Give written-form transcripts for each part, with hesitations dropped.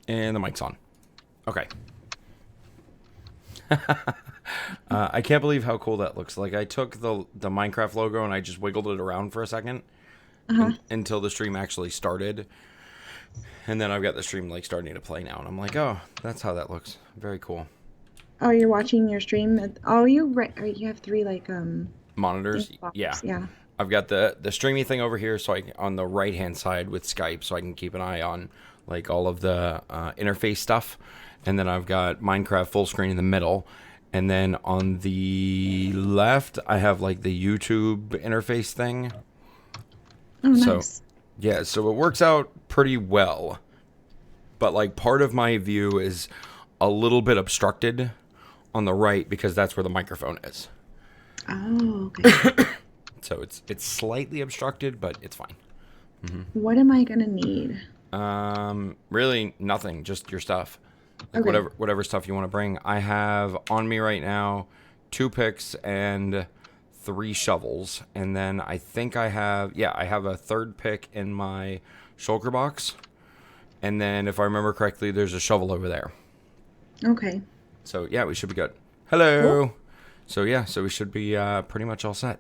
And the mic's on. Okay. I can't believe how cool that looks. Like, I took the Minecraft logo and I just wiggled it around for a second Uh-huh. until the stream actually started. And then I've got the stream, like, starting to play now. And I'm like, oh, that's how that looks. Very cool. Oh, you're watching your stream. Oh, you have three like Monitors? think Yeah. box. Yeah. I've got the streamy thing over here, so on the right hand side with Skype, so I can keep an eye on like all of the interface stuff, and then I've got Minecraft full screen in the middle, and then on the left I have like the YouTube interface thing. Oh, So nice. yeah, so it works out pretty well, but like part of my view is a little bit obstructed on the right because that's where the microphone is. Oh, okay. So it's slightly obstructed, but it's fine. What am I gonna need? Really nothing, just your stuff. Like Okay. whatever stuff you want to bring. I have on me right now 2 picks and 3 shovels, and then I think I have a third pick in my shulker box, and then if I remember correctly, there's a shovel over there. Okay. So yeah, we should be good. Cool. Hello. So yeah, so we should be pretty much all set.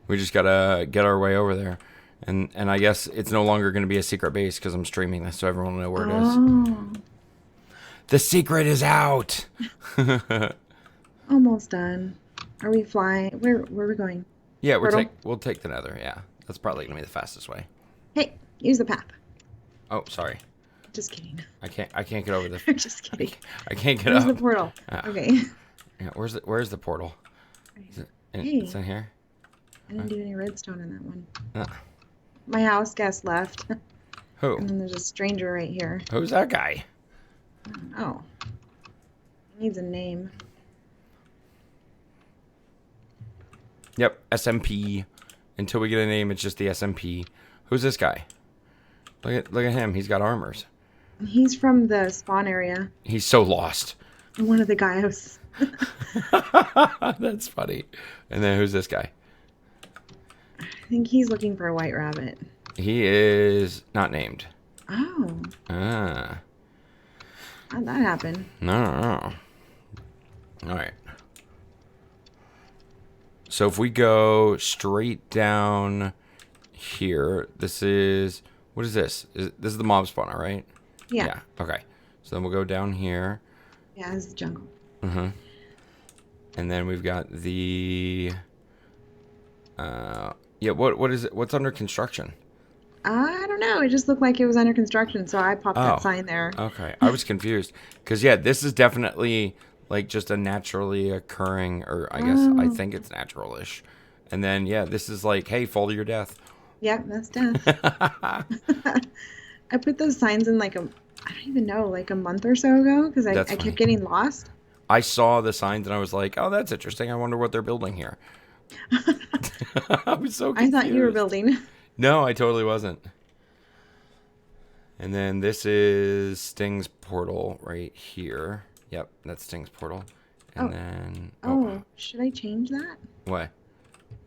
We just gotta get our way over there. And I guess it's no longer going to be a secret base because I'm streaming this, so everyone will know where it is. Oh, The secret is out. almost done. Are we flying? Where are we going? Yeah, Portal? we'll take the Nether. Yeah, that's probably going to be the fastest way. Hey, use the path. Oh, sorry, Just kidding. I can't get over this. Just kidding. I can't get Use the up. portal. Ah. Okay. Yeah, where's the portal? Is it Hey. it's in here. I didn't do any redstone in that one. Ah. My house guest left, Who? and then there's a stranger right here. Who's that guy? Oh, he needs a name. Yep, SMP. Until we get a name, it's just the SMP. Who's this guy? Look at him. He's got armors. He's from the spawn area. He's so lost. One of the guys. That's funny. And then who's this guy? I think he's looking for a white rabbit. He is not named. Oh, Ah. how'd that happen? No. All right. So if we go straight down here, this is... What is this? This is the mob spawner, right? Yeah. Okay. So then we'll go down here. Yeah, it's the jungle. Mm-hmm. And then we've got the... yeah, what is it? What's under construction? I don't know. It just looked like it was under construction, so I popped Oh. that sign there. Okay. I was confused. Because, yeah, this is definitely, like, just a naturally occurring... Or I guess I Oh. think it's natural-ish. And then, yeah, this is like, hey, fall to your death. Yep, that's death. I put those signs in like I don't even know, like a month or so ago because I That's funny. kept getting lost. I saw the signs and I was like, oh, that's interesting. I wonder what they're building here. I was so I confused. thought you were building. No, I totally wasn't. And then this is Sting's portal right here. Yep, that's Sting's portal. And Oh. then... Oh, should I change that? What?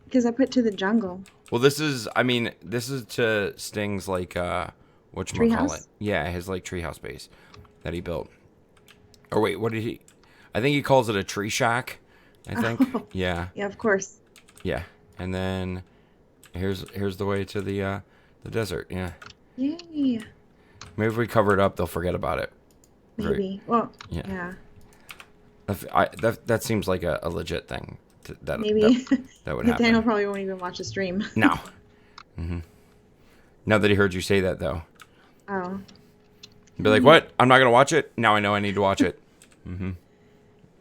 Because I put to the jungle. Well, this is to Sting's, like, whatchamacallit. Treehouse? Yeah, his, like, treehouse base that he built. Or wait, what did he... I think he calls it a tree shack, I think. Oh. Yeah, Yeah, of course. yeah. And then here's the way to the desert, yeah. Yay. Maybe if we cover it up, they'll forget about it. Maybe. Well, Yeah. yeah. That seems like a legit thing. Maybe. That would Nathaniel happen. probably won't even watch the stream. No. Mm-hmm. Now that he heard you say that, though. Oh. He'd be like, what? I'm not going to watch it? Now I know I need to watch it. Mm-hmm.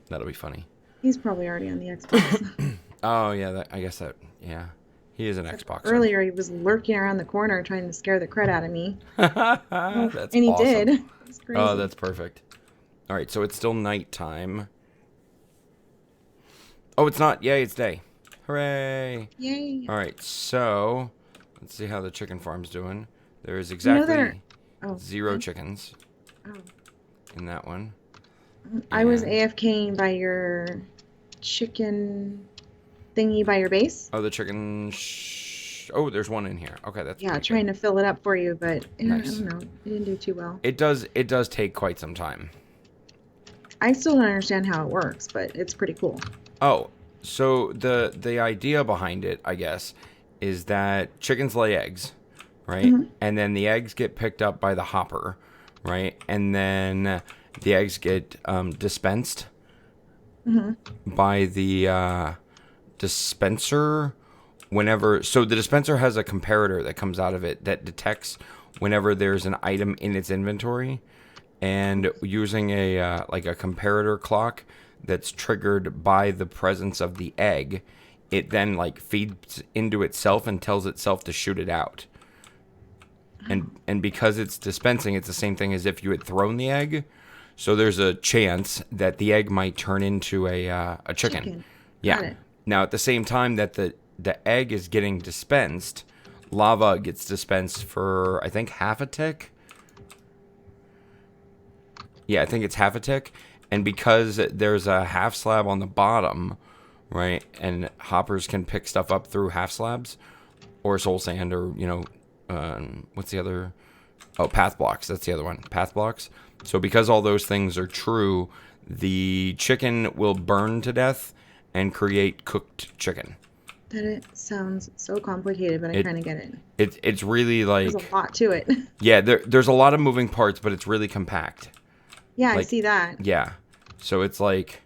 That'll be funny. He's probably already on the Xbox. Oh, yeah. I guess that, yeah. He is an Xbox. Earlier, he was lurking around the corner trying to scare the crud out of me. That's And he awesome. did. It's crazy. Oh, that's perfect. All right, so it's still nighttime. Oh, it's not. Yay, it's day. Hooray. Yay. All right, so let's see how the chicken farm's doing. There is You know exactly there- Oh, 0 okay. chickens Oh. in that one. I was And- AFKing by your chicken thingy by your base. Oh, the chicken Oh, there's one in here. Okay, that's Yeah, pretty trying good. to fill it up for you, but I Nice. don't know. It didn't do too well. It does take quite some time. I still don't understand how it works, but it's pretty cool. Oh, so the idea behind it, I guess, is that chickens lay eggs, right? Hmm. And then the eggs get picked up by the hopper, right? And then the eggs get dispensed Hmm. by the dispenser whenever. So the dispenser has a comparator that comes out of it that detects whenever there's an item in its inventory, and using a like a comparator clock that's triggered by the presence of the egg, it then like feeds into itself and tells itself to shoot it out. And because it's dispensing, it's the same thing as if you had thrown the egg. So there's a chance that the egg might turn into a chicken. Chicken. Got Yeah. it. Now at the same time that the egg is getting dispensed, lava gets dispensed for I think half a tick. Yeah, I think it's half a tick. And because there's a half slab on the bottom, right, and hoppers can pick stuff up through half slabs or soul sand or, what's the other? Oh, path blocks. That's the other one. Path blocks. So because all those things are true, the chicken will burn to death and create cooked chicken. That it sounds so complicated, but I It kind of get it. it's really There's a like, lot to it. yeah, there's a lot of moving parts, but it's really compact. Yeah, I Like, see that. yeah. So it's like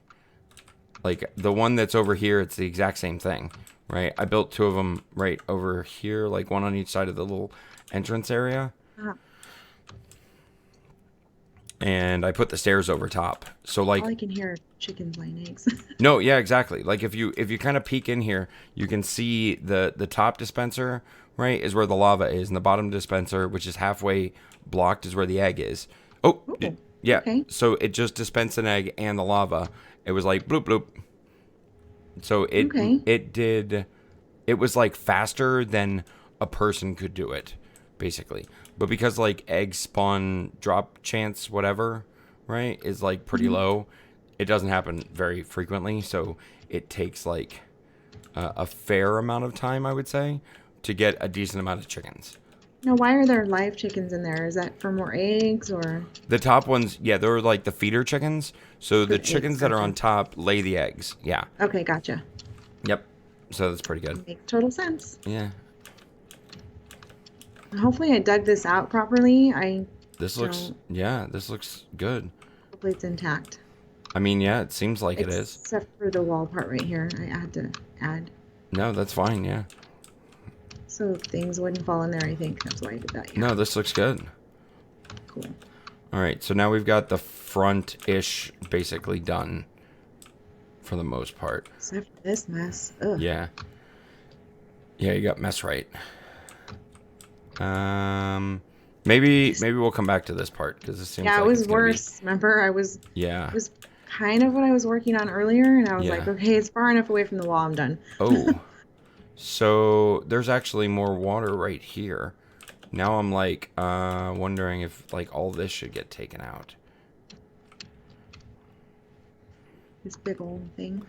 the one that's over here, it's the exact same thing, right? I built two of them right over here, like one on each side of the little entrance area, Uh, and I put the stairs over top. So all like, I can hear are chickens laying eggs. no, yeah, exactly. Like if you kind of peek in here, you can see the top dispenser, right, is where the lava is, and the bottom dispenser, which is halfway blocked, is where the egg is. Oh, Oh, yeah. okay. So it just dispensed an egg and the lava. It was like bloop bloop. So Okay. it did. It was like faster than a person could do it, basically. But because like egg spawn drop chance whatever, right, is like pretty Mhm. low, it doesn't happen very frequently. So it takes like a fair amount of time, I would say, to get a decent amount of chickens. Now, why are there live chickens in there? Is that for more eggs or The top ones, yeah, they're like the feeder chickens. So for the the eggs? chickens that are Gotcha. on top lay the eggs. Yeah. Okay, gotcha. Yep. So that's pretty good. Makes total sense. Yeah. Hopefully, I dug this out properly. I This looks, don't. yeah, this looks good. Hopefully, it's intact. I mean, yeah, it seems like it is. Except for the wall part right here. I had to add No, that's fine, yeah. so things wouldn't fall in there. I think that's why I did that. Yeah, No, this looks good. cool. All right, so now we've got the front-ish basically done for the most part. Except for this mess. Ugh. Yeah. Yeah, you got mess right. Maybe we'll come back to this part because it seems Yeah, it like was it's gonna be. worse. Remember, Yeah. it was kind of what I was working on earlier, and I was Yeah. like, okay, it's far enough away from the wall. I'm done. Oh. So there's actually more water right here. Now I'm like wondering if like all this should get taken out. This big old thing.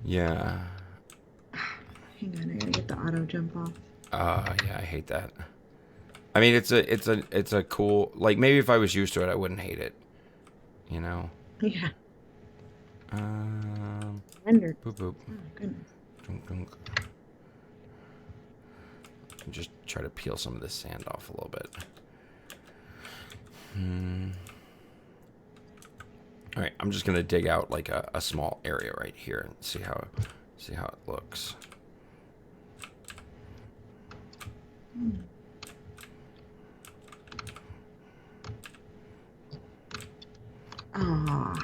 Yeah. Hang on, I gotta get the auto jump off. Yeah, I hate that. I mean, it's a cool, like maybe if I was used to it, I wouldn't hate it. You know. Yeah, Um. rendered. Boop boop. Oh my goodness. Dunk, dunk. Just try to peel some of this sand off a little bit. All right, I'm just gonna dig out like a small area right here and see how it looks. Ah,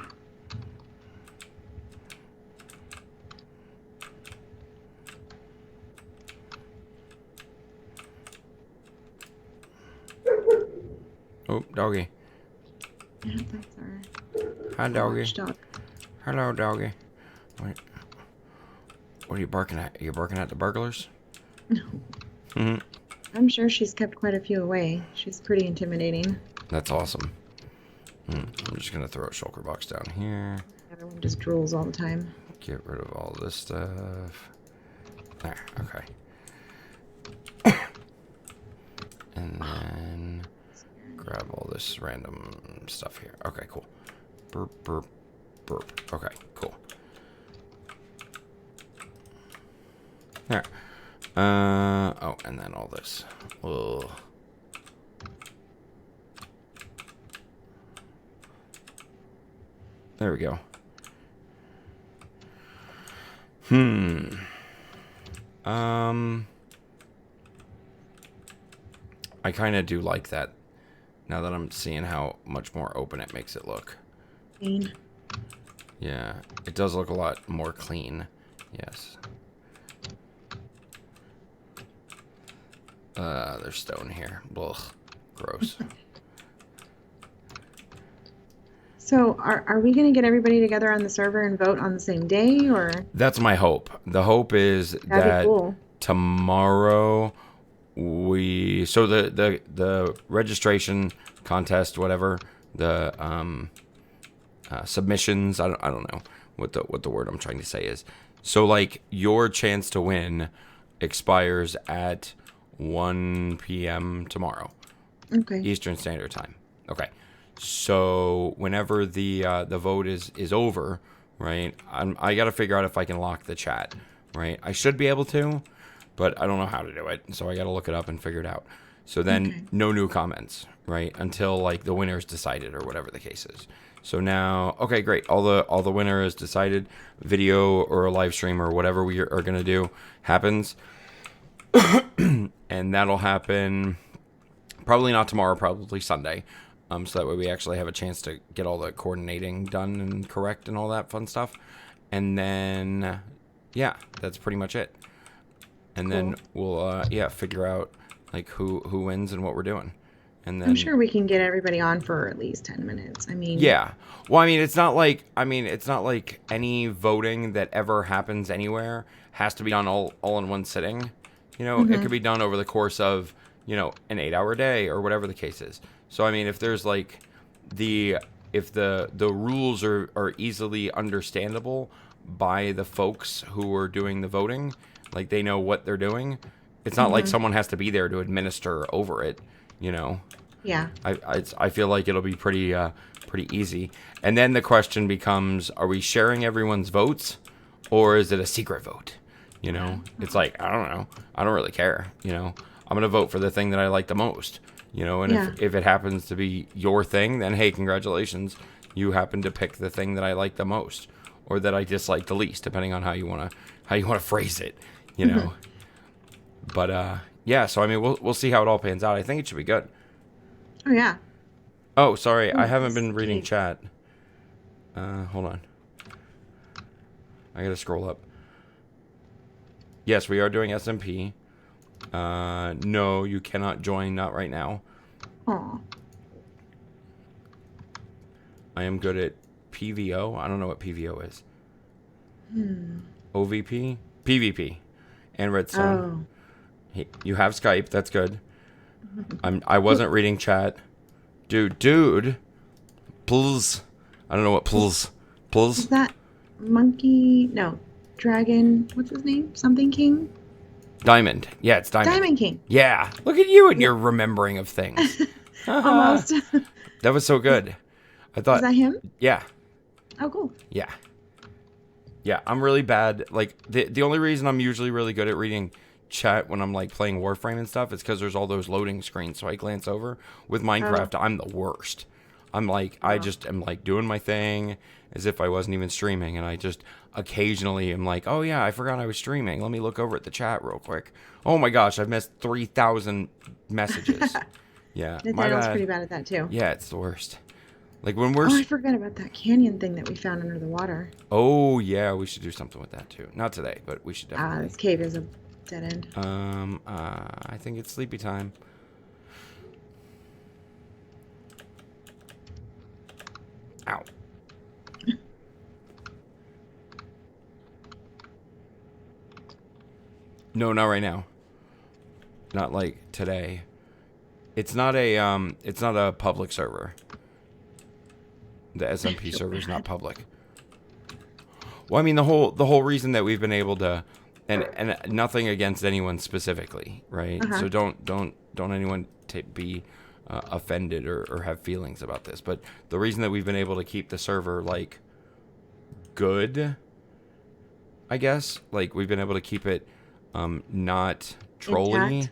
Oh, doggy. yeah, that's our Hi, doggy. watchdog. Hello, doggy. Wait. What are you barking at? Are you barking at the burglars? No, I'm sure she's kept quite a few away. She's pretty intimidating. That's awesome. I'm just gonna throw a shulker box down here. Everyone just drools all the time. Get rid of all this stuff. There, okay. And then grab all this random stuff here. Okay, cool. Burp, burp, burp. Okay, cool. There. Oh, and then all this. Ugh. There we go. I kind of do like that now that I'm seeing how much more open it makes it look. Clean. Yeah, it does look a lot more clean. Yes. There's stone here. Ugh, gross. So are we going to get everybody together on the server and vote on the same day, or? That's my hope. The hope is That'd that be cool. tomorrow so the registration contest, whatever, the submissions, I don't know what the word I'm trying to say is. So like your chance to win expires at 1 p.m. tomorrow. Okay. Eastern Standard Time. Okay. So whenever the vote is over, right? I got to figure out if I can lock the chat, right? I should be able to, but I don't know how to do it. So I got to look it up and figure it out. So then no new comments, right? Until like the winner's decided or whatever the case is. So now, okay, great. All the winner is decided. Video or a live stream or whatever we are going to do happens. And that'll happen probably not tomorrow, probably Sunday. So that way we actually have a chance to get all the coordinating done and correct and all that fun stuff. And then, yeah, that's pretty much it. And then we'll, figure out like who wins and what we're doing. And then I'm sure we can get everybody on for at least 10 minutes. I mean, yeah. Well, I mean, it's not like any voting that ever happens anywhere has to be done all in one sitting. You know, it could be done over the course of, you know, an 8-hour day or whatever the case is. So, I mean, if there's like if the rules are easily understandable by the folks who are doing the voting, like they know what they're doing, it's not like someone has to be there to administer over it, you know. Yeah. I feel like it'll be pretty easy. And then the question becomes, are we sharing everyone's votes or is it a secret vote? You know, it's like, I don't know. I don't really care. You know, I'm going to vote for the thing that I like the most, you know, and if it happens to be your thing, then hey, congratulations. You happen to pick the thing that I like the most or that I dislike the least, depending on how you want to phrase it, you know. But yeah, so I mean, we'll see how it all pans out. I think it should be good. Oh, yeah. Oh, sorry. I haven't been reading chat. Hold on. I got to scroll up. Yes, we are doing SMP. No, you cannot join. Not right now. Aw. I am good at PVO. I don't know what PVO is. OVP? PvP. And Redstone. Oh. You have Skype. That's good. I wasn't reading chat. Dude. Please. I don't know what please. Is that monkey? No. Dragon. What's his name? Something King? Diamond. Yeah, it's Diamond. Diamond King. Yeah. Look at you and your remembering of things. Almost. That was so good. I thought. Is that him? Yeah. Oh, cool. Yeah. Yeah, I'm really bad. Like, the only reason I'm usually really good at reading chat when I'm, like, playing Warframe and stuff is because there's all those loading screens, so I glance over. With Minecraft, I'm the worst. I'm, like, I just am, like, doing my thing as if I wasn't even streaming, and I just occasionally am like, oh, yeah, I forgot I was streaming. Let me look over at the chat real quick. Oh, my gosh, I've missed 3,000 messages. Yeah. Nathaniel's pretty bad at that, too. Yeah, it's the worst. Like when we're... Oh, I forgot about that canyon thing that we found under the water. Oh, yeah, we should do something with that, too. Not today, but we should definitely. This cave is a dead end. I think it's sleepy time. Ow. No, not right now. Not like today. It's not a public server. The SMP server is not public. Well, I mean the whole reason that we've been able to, and nothing against anyone specifically, right? So don't anyone be offended or have feelings about this. But the reason that we've been able to keep the server like good, I guess, like we've been able to keep it not trolly,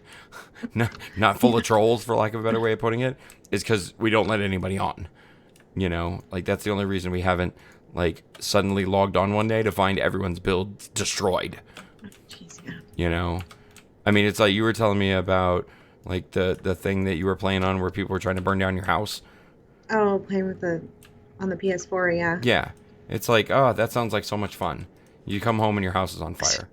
not full of trolls, for lack of a better way of putting it, is because we don't let anybody on. You know, like that's the only reason we haven't like suddenly logged on one day to find everyone's build destroyed. Jeez, yeah. You know, I mean, it's like you were telling me about like the thing that you were playing on where people were trying to burn down your house. Oh, playing with on the PS4, yeah. Yeah, it's like, oh, that sounds like so much fun. You come home and your house is on fire.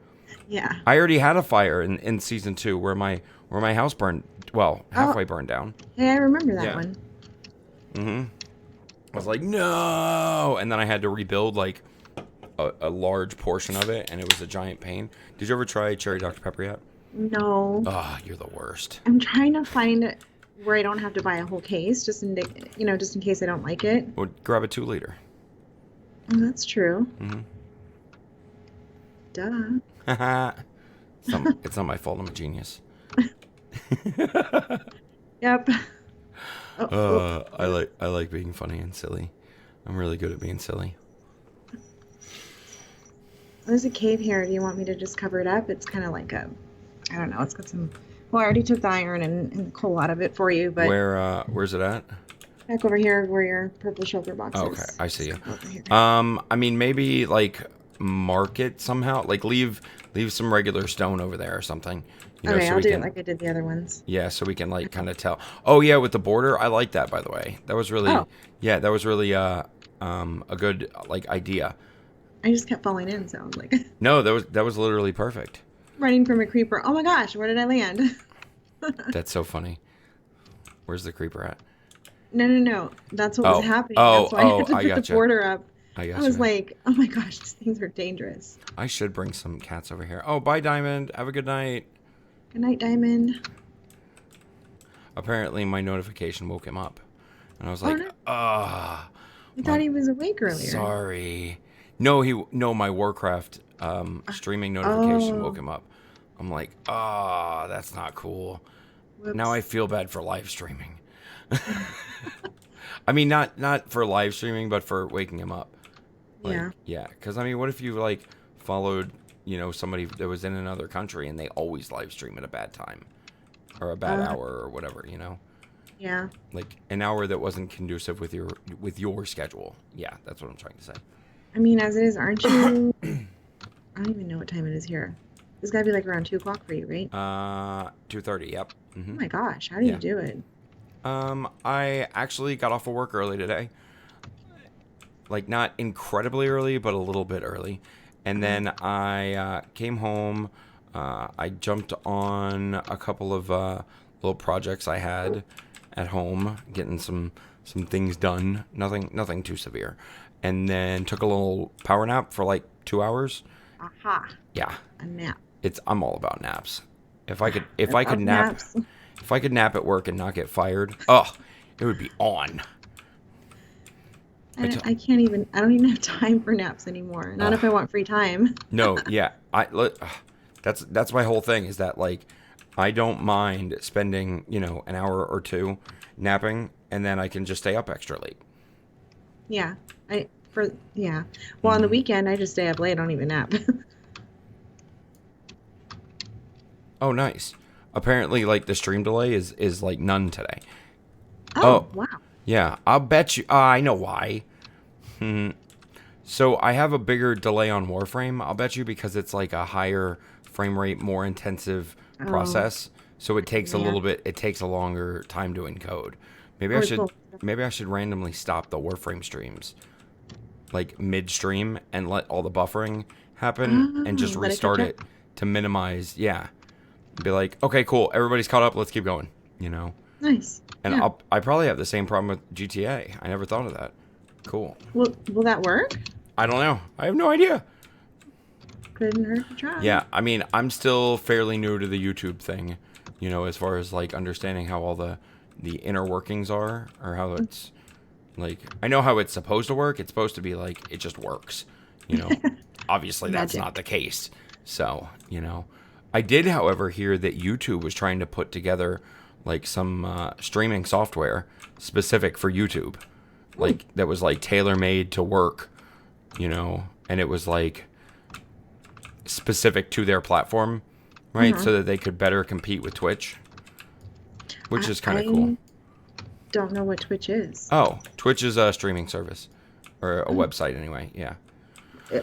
Yeah. I already had a fire in season 2 where my house burned, well, halfway burned down. Hey, I remember that one. Mm-hmm. I was like, no, and then I had to rebuild like a large portion of it, and it was a giant pain. Did you ever try cherry Dr. Pepper yet? No. Oh, you're the worst. I'm trying to find where I don't have to buy a whole case, just in case I don't like it. Well, grab a 2-liter. Oh, that's true. Mm-hmm. Duh. It's not my fault. I'm a genius. Yep. I like being funny and silly. I'm really good at being silly. There's a cave here. Do you want me to just cover it up? It's kind of like I don't know. It's got some. Well, I already took the iron and the coal out of it for you, but where's it at? Back over here where your purple shelter box is. Okay, I see you. I mean, maybe like mark it somehow. Like leave some regular stone over there or something. You know, okay, so I'll do it like I did the other ones. Yeah, so we can like kind of tell. Oh yeah, with the border, I like that, by the way. That was really a good like idea. I just kept falling in, so I was like. No, that was literally perfect. Running from a creeper. Oh my gosh, where did I land? That's so funny. Where's the creeper at? No. That's what was happening. That's why I had to put the border up. I was like, oh my gosh, these things are dangerous. I should bring some cats over here. Oh, bye, Diamond. Have a good night. Good night, Diamond. Apparently, my notification woke him up. And I was like, I thought he was awake earlier. Sorry. No, my Warcraft streaming notification woke him up. I'm like, that's not cool. Whoops. Now I feel bad for live streaming. I mean, not for live streaming, but for waking him up. Like, yeah. Because I mean, what if you like followed, somebody that was in another country and they always live stream at a bad time, or a bad hour or whatever, Yeah. Like an hour that wasn't conducive with your schedule. Yeah, that's what I'm trying to say. I mean, as it is, aren't you? I don't even know what time it is here. It's got to be like around 2 o'clock for you, right? 2:30. Yep. Mm-hmm. Oh my gosh, how do you do it? I actually got off of work early today. Like not incredibly early, but a little bit early. And then I came home. I jumped on a couple of little projects I had at home, getting some things done. Nothing too severe. And then took a little power nap for like 2 hours. Aha. Yeah. A nap. I'm all about naps. If I could nap at work and not get fired, it would be on. I don't even have time for naps anymore. Not if I want free time. No, yeah. That's my whole thing is that like I don't mind spending, an hour or two napping, and then I can just stay up extra late. Yeah. Well, on the weekend I just stay up late, I don't even nap. Oh, nice. Apparently like the stream delay is like none today. Oh, wow. Yeah, I'll bet you. I know why. So I have a bigger delay on Warframe. I'll bet you because it's like a higher frame rate, more intensive process. So it takes a little bit. It takes a longer time to encode. Maybe I should randomly stop the Warframe streams, like midstream, and let all the buffering happen, and just restart it to minimize. Yeah, be like, okay, cool, everybody's caught up. Let's keep going. Nice. And I probably have the same problem with GTA. I never thought of that. Cool. Will that work? I don't know. I have no idea. Couldn't hurt to try. Yeah, I mean, I'm still fairly new to the YouTube thing, as far as like understanding how all the inner workings are, or how it's like, I know how it's supposed to work. It's supposed to be like, it just works, Obviously, that's not the case. So, I did, however, hear that YouTube was trying to put together like some streaming software specific for YouTube, like that was like tailor made to work, you know, and it was like specific to their platform, right? So that they could better compete with Twitch, which is kind of cool. Don't know what Twitch is. Oh, Twitch is a streaming service or a website anyway. Yeah.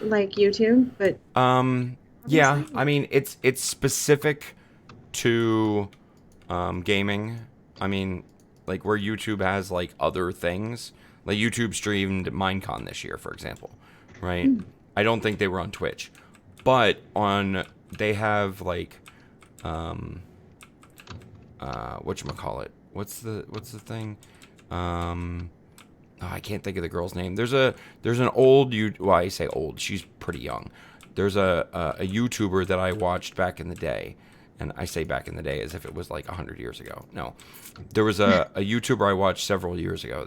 Like YouTube, but Yeah, I mean it's specific to gaming. I mean, like where YouTube has like other things. Like YouTube streamed Minecon this year, for example, right? I don't think they were on Twitch, but they have like whatchamacallit? What's the thing? I can't think of the girl's name. There's an old well, I say old. She's pretty young. There's a YouTuber that I watched back in the day, and I say back in the day as if it was like 100 years ago. No, there was a YouTuber I watched several years ago.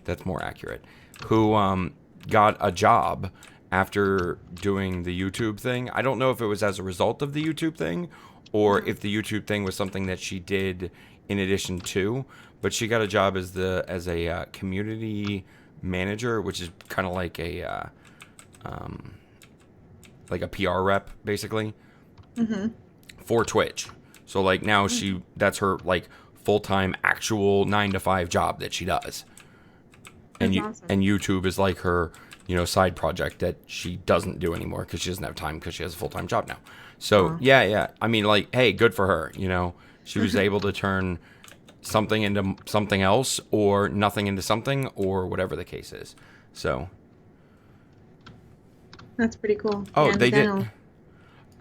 That's more accurate. Who got a job after doing the YouTube thing. I don't know if it was as a result of the YouTube thing, or if the YouTube thing was something that she did in addition to. But she got a job as a community manager, which is kind of like a PR rep, basically, for Twitch. So like now that's her like full-time actual 9-to-5 job that she does. And awesome. And YouTube is like her, you know, side project that she doesn't do anymore because she doesn't have time because she has a full-time job now. So yeah. I mean, like, hey, good for her. You know, she was able to turn something into something else, or nothing into something, or whatever the case is. So that's pretty cool. Oh, they did.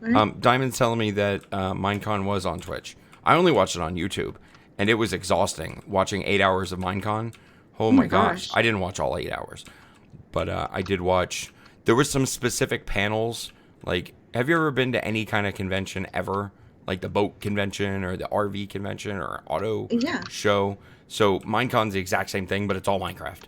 Diamond's telling me that Minecon was on Twitch. I only watched it on YouTube, and it was exhausting watching 8 hours of Minecon. Oh my gosh. I didn't watch all 8 hours, but I did watch. There were some specific panels. Like, have you ever been to any kind of convention ever? Like the boat convention or the RV convention or auto show? So Minecon's the exact same thing, but it's all Minecraft.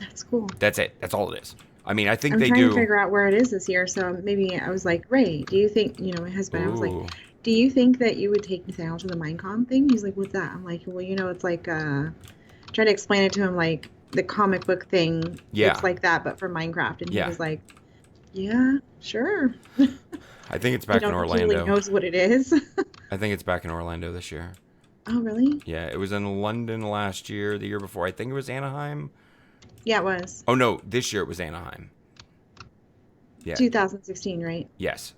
That's cool. That's it. That's all it is. I mean, I think I'm they trying do. to figure out where it is this year. So maybe I was like, Ray, do you think, you know, my husband, I was like, do you think that you would take Nathaniel to the Minecon thing? He's like, what's that? I'm like, well, you know, it's like, try to explain it to him like the comic book thing. Yeah. It's like that, but for Minecraft. And Yeah. he was like, yeah, sure. I think it's back in Orlando. He really knows what it is. I think it's back in Orlando this year. Oh, really? Yeah, it was in London last year. The year before, I think it was Anaheim. Yeah, it was. Oh, no, this year it was Anaheim. Yeah. 2016, right? Yes.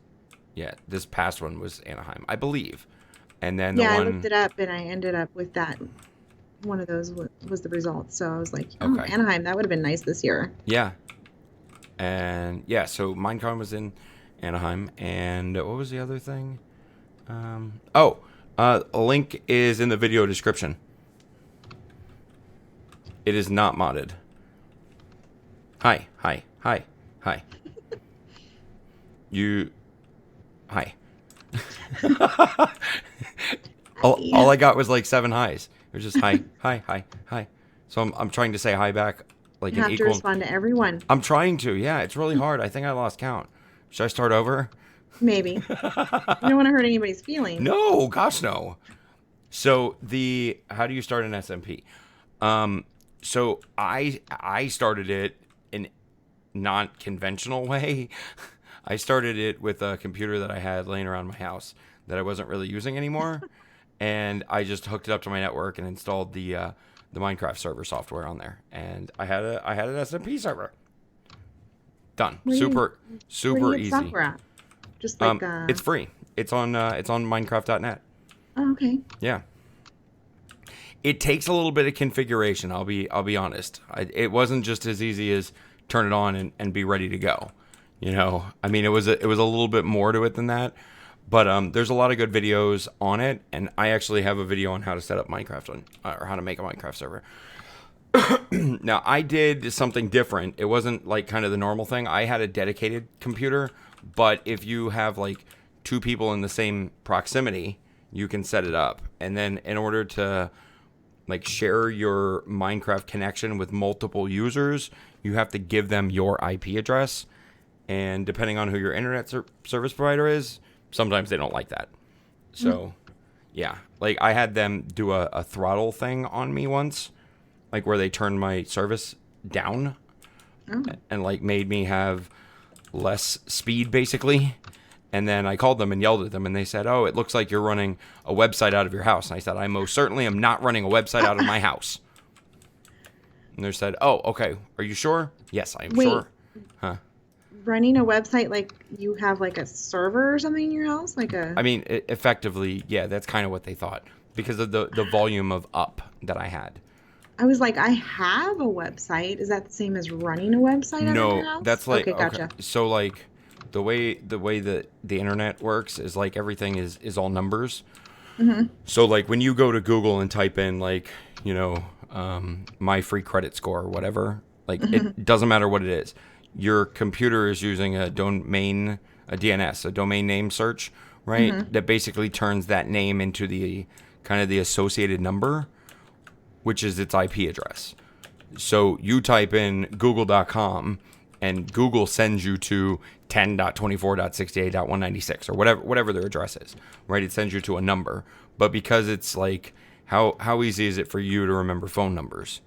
Yeah, this past one was Anaheim, I believe. And then I looked it up, and I ended up with that. One of those was the result. So I was like, oh, Okay. Anaheim, that would have been nice this year. Yeah. And, yeah, so Minecon was in Anaheim. And what was the other thing? A link is in the video description. It is not modded. Hi. Hi. All I got was like 7 highs. It was just hi. So I'm trying to say hi back like You an have to equal. respond to everyone. I'm trying to. Yeah, it's really hard. I think I lost count. Should I start over? Maybe. You don't want to hurt anybody's feelings. No, gosh, no. So how do you start an SMP? So I started it in not conventional way. I started it with a computer that I had laying around my house that I wasn't really using anymore, and I just hooked it up to my network and installed the Minecraft server software on there, and I had an SMP server. Done. Super Where do you get easy. software at? Just like it's free. It's on Minecraft.net. Oh, okay. Yeah. It takes a little bit of configuration. I'll be honest. It wasn't just as easy as turn it on and be ready to go. You know, I mean, it was a little bit more to it than that. But there's a lot of good videos on it, and I actually have a video on how to set up Minecraft or how to make a Minecraft server. Now, I did something different. It wasn't like kind of the normal thing. I had a dedicated computer, but if you have like 2 people in the same proximity, you can set it up. And then in order to like share your Minecraft connection with multiple users, you have to give them your IP address. And depending on who your internet service provider is, sometimes they don't like that. So Yeah. Like I had them do a throttle thing on me once, like where they turned my service down Oh. and like made me have less speed basically. And then I called them and yelled at them, and they said, "Oh, it looks like you're running a website out of your house." And I said, "I most certainly am not running a website out of my house." And they said, "Oh, okay. Are you sure?" "Yes, I am Wait, sure." Huh. running a website like you have like a server or something in your house? Like a. I mean, effectively, yeah, that's kind of what they thought because of the volume of up that I had. I was like, I have a website. Is that the same as running a website out of your No, house? that's like Okay, okay. gotcha. So like the way that the internet works is like everything is all numbers. Mm-hmm. So like when you go to Google and type in like, my free credit score or whatever, like Mm-hmm. it doesn't matter what it is. Your computer is using a DNS, a domain name search, right? Mm-hmm. That basically turns that name into the kind of the associated number, which is its IP address. So you type in google.com and Google sends you to 10.24.68.196 or whatever their address is, right? It sends you to a number. But because it's like how easy is it for you to remember phone numbers?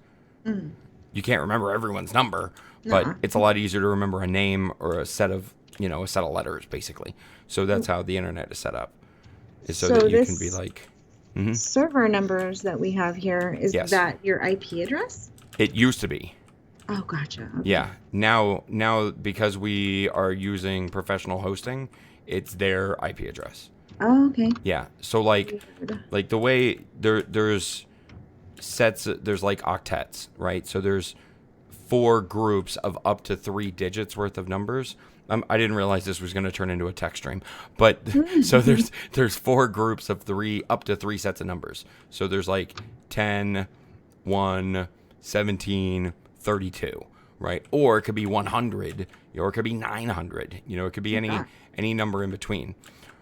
Mm. You can't remember everyone's number, but Nuh-uh. it's a lot easier to remember a name or a set of letters basically. So that's how the internet is set up. Is so that So you can be this like, mhm, server numbers that we have here, is yes. that your IP address? It used to be. Oh, gotcha. Okay. Yeah. Now because we are using professional hosting, it's their IP address. Oh, okay. Yeah. So like Weird. the way there's there's like octets, right? So there's 4 groups of up to 3 digits worth of numbers. I didn't realize this was going to turn into a text stream, but so there's 4 groups of 3 up to 3 sets of numbers. So there's like 10, 1, 17, 32, right? Or it could be 100, or it could be 900. It could be Oh, God. any number in between,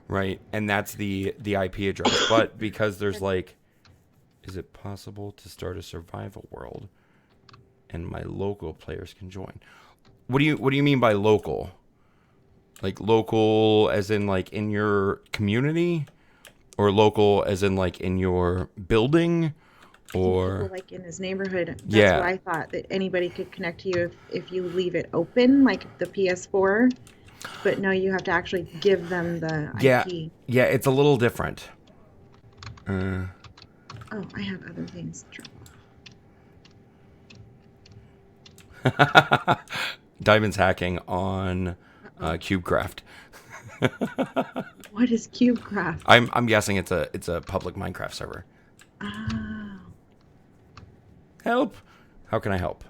right? And that's the IP address. But because there's like, is it possible to start a survival world and my local players can join? What do you mean by local? Like local as in like in your community, or local as in like in your building, I think people or like in his neighborhood. That's what yeah. I thought, that anybody could connect to you if you leave it open, like the PS4. But no, you have to actually give them the Yeah, IP. yeah, it's a little different. Uh, Oh, I have other things. Diamond's hacking on Uh-oh. CubeCraft. What is CubeCraft? I'm guessing it's a public Minecraft server. Oh. Help! How can I help?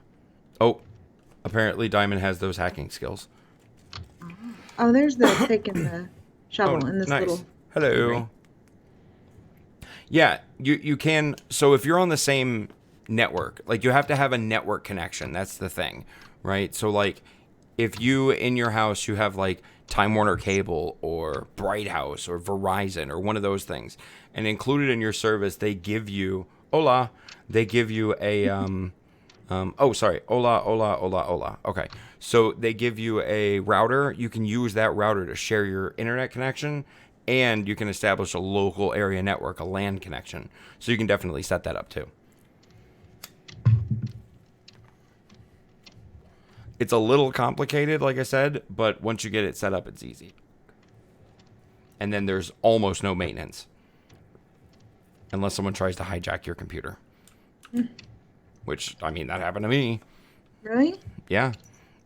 Oh, apparently Diamond has those hacking skills. Oh, there's the pick and the Oh, shovel in this nice. little. Hello. Yeah, you can. So if you're on the same network, like you have to have a network connection. That's the thing, right? So like, if you in your house you have like Time Warner Cable or Bright House or Verizon or one of those things, and included in your service they give you hola. They give you a oh, sorry. Hola, hola, hola, hola. Okay. So they give you a router. You can use that router to share your internet connection, and you can establish a local area network, a LAN connection. So you can definitely set that up too. It's a little complicated, like I said, but once you get it set up, it's easy. And then there's almost no maintenance, unless someone tries to hijack your computer. Which, I mean, that happened to me. Really? Yeah.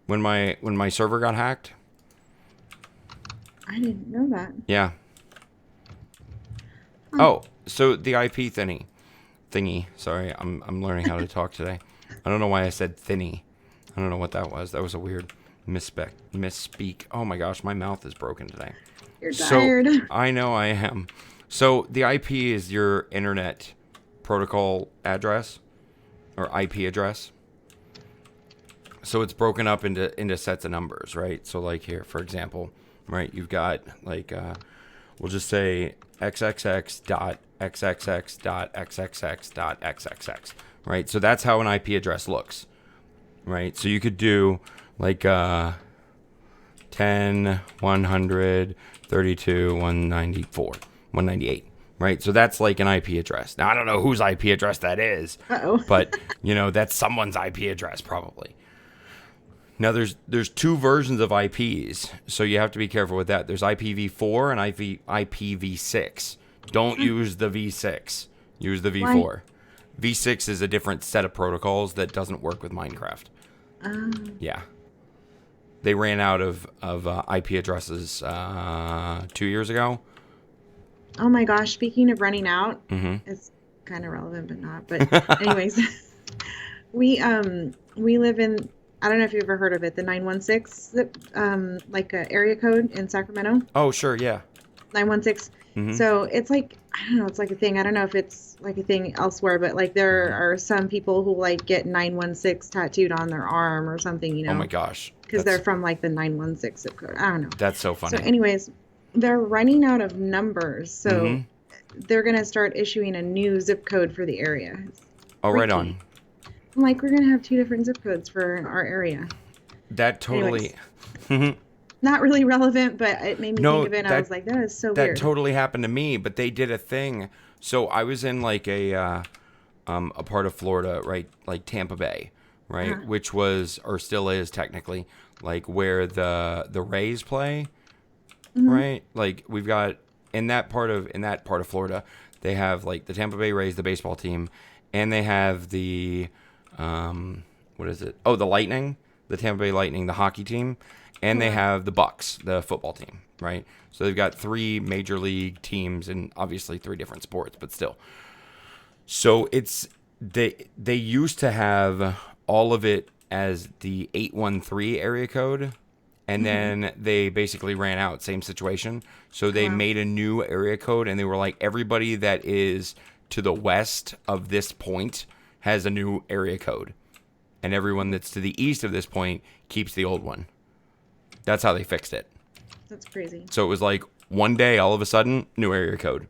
When my server got hacked. I didn't know that. Yeah. Huh. Oh, so the IP thingy. Sorry, I'm learning how to talk today. I don't know why I said thinny. I don't know what that was. That was a weird misspeak. Oh my gosh, my mouth is broken today. You're So tired. I know I am. So the IP is your internet protocol address or IP address. So it's broken up into sets of numbers, right? So like here, for example, right, you've got like we'll just say xxx.xxx.xxx.xxx, right? So that's how an IP address looks, right? So you could do like 10, 100, 32, 194, 198, right? So that's like an IP address. Now I don't know whose IP address that is, Uh-oh. but that's someone's IP address probably. Now there's two versions of IPs, so you have to be careful with that. There's IPv4 and IPv6. Don't use the V6. Use the V4. Why? V6 is a different set of protocols that doesn't work with Minecraft. Oh. Yeah. They ran out of IP addresses 2 years ago. Oh my gosh, speaking of running out, Mm-hmm. it's kind of relevant but not. But anyways, we live in, I don't know if you've ever heard of it, the 916 like a area code in Sacramento. Oh, sure, yeah. 916. Mm-hmm. So it's like, I don't know, it's like a thing. I don't know if it's like a thing elsewhere, but like there are some people who like get 916 tattooed on their arm or something, Oh my gosh. because they're from like the 916 zip code. I don't know. That's so funny. So anyways, they're running out of numbers. So Mm-hmm. they're going to start issuing a new zip code for the area. It's Oh, right freaky. on. I'm like, we're going to have two different zip codes for our area. That totally. Not really relevant, but it made me No, think of it. And I was like, that is so that weird. totally happened to me, but they did a thing. So I was in like a part of Florida, right, like Tampa Bay, right, Uh-huh. which was or still is technically like where the Rays play, right? Like we've got in that part of Florida, they have like the Tampa Bay Rays, the baseball team, and they have the what is it? Oh, the Lightning, the Tampa Bay Lightning, the hockey team, and they have the Bucks, the football team, right? So they've got three major league teams and obviously three different sports, but still. So it's they used to have all of it as the 813 area code, and then they basically ran out. Same situation. So they made a new area code, and they were like, everybody that is to the west of this point has a new area code, and everyone that's to the east of this point keeps the old one. That's how they fixed it. That's crazy. So it was like one day, all of a sudden, new area code.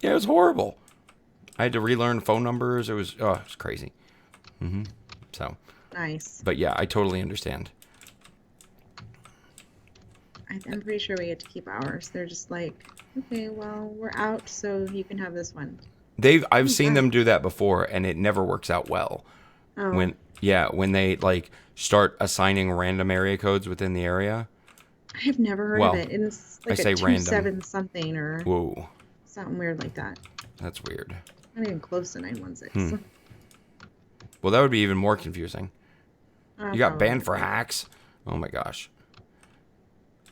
Yeah, it was horrible. I had to relearn phone numbers. It was crazy. So, Nice. but yeah, I totally understand. I'm pretty sure we get to keep ours. They're just like, okay, well, we're out, so you can have this one. I've seen them do that before, and it never works out well. Oh, When they like start assigning random area codes within the area. I have never heard Well, of it. It's like I say a 27 random. something or Whoa, something weird like that. that's weird. Not even close to 916. Well, that would be even more confusing. You got Probably. banned for hacks. Oh my gosh.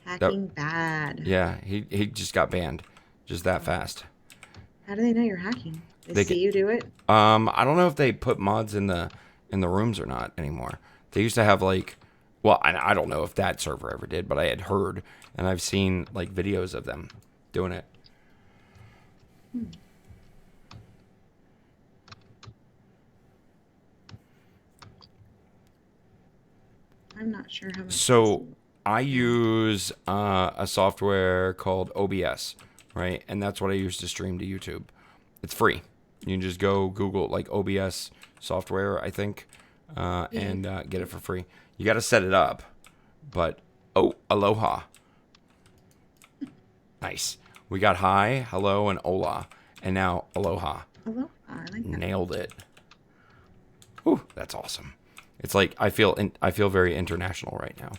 Hacking bad. Yeah, he just got banned, just that fast. How do they know you're hacking? They They see can- you do it? I don't know if they put mods in the rooms or not anymore. They used to have like, well, I don't know if that server ever did, but I had heard and I've seen like videos of them doing it. I'm not sure how much. So I use a software called OBS, right? And that's what I use to stream to YouTube. It's free. You can just go Google like OBS software, I think, and get it for free. You got to set it up, but aloha. Nice. We got hi, hello, and hola, and now aloha. Hello? Oh, I like that. Nailed it. Whew, that's awesome. It's like I feel very international right now.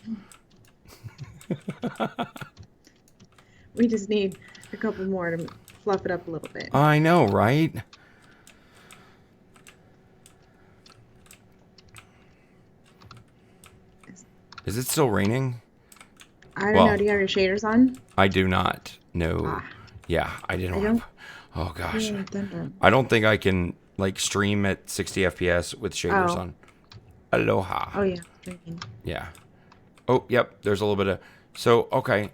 We just need a couple more to fluff it up a little bit. I know, right? Is it still raining? I don't well- know. Do you have your shaders on? I do not. No. Ah. Yeah, I didn't. I don't- Have, oh gosh. Yeah, thunder. I don't think I can like stream at 60 FPS with shaders Oh. on. Aloha. Oh yeah, drinking. Yeah. Oh, yep. There's a little bit of. So okay,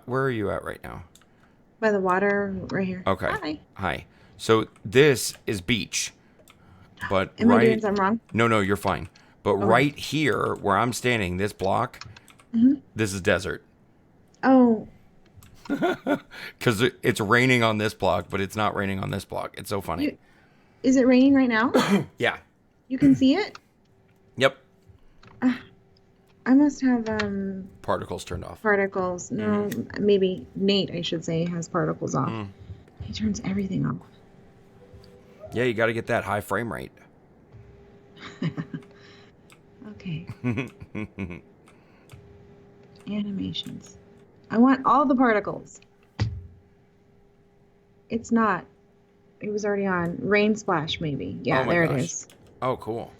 where are you at right now? By the water, right here. Okay. Hi. Hi. So this is beach, but Am I doing right. something wrong? No, you're fine. But right here, where I'm standing, this block, this is desert. Oh, Because it's raining on this block, but it's not raining on this block. It's so funny. is it raining right now? Yeah. You can see it? Yep. I must have Particles turned off. particles. No, maybe Nate, I should say, has particles off. He turns everything off. Yeah, you got to get that high frame rate. Okay. Animations. I want all the particles. It's not. It was already on. Rain splash, maybe. Oh Yeah, my there it gosh. is. Oh, cool.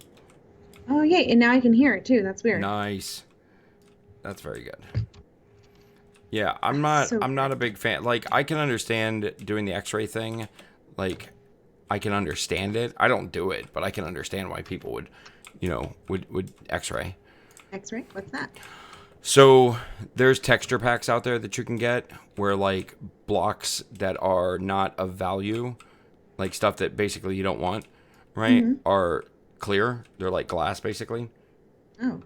Oh, yay. And now I can hear it, too. That's weird. Nice. That's very good. Yeah, So I'm not weird. a big fan. Like, I can understand doing the X-ray thing. Like, I can understand it. I don't do it, but I can understand why people would, would X-ray. X-ray? What's that? So there's texture packs out there that you can get where like blocks that are not of value, like stuff that basically you don't want, right, Mm-hmm. are clear. They're like glass basically. Oh.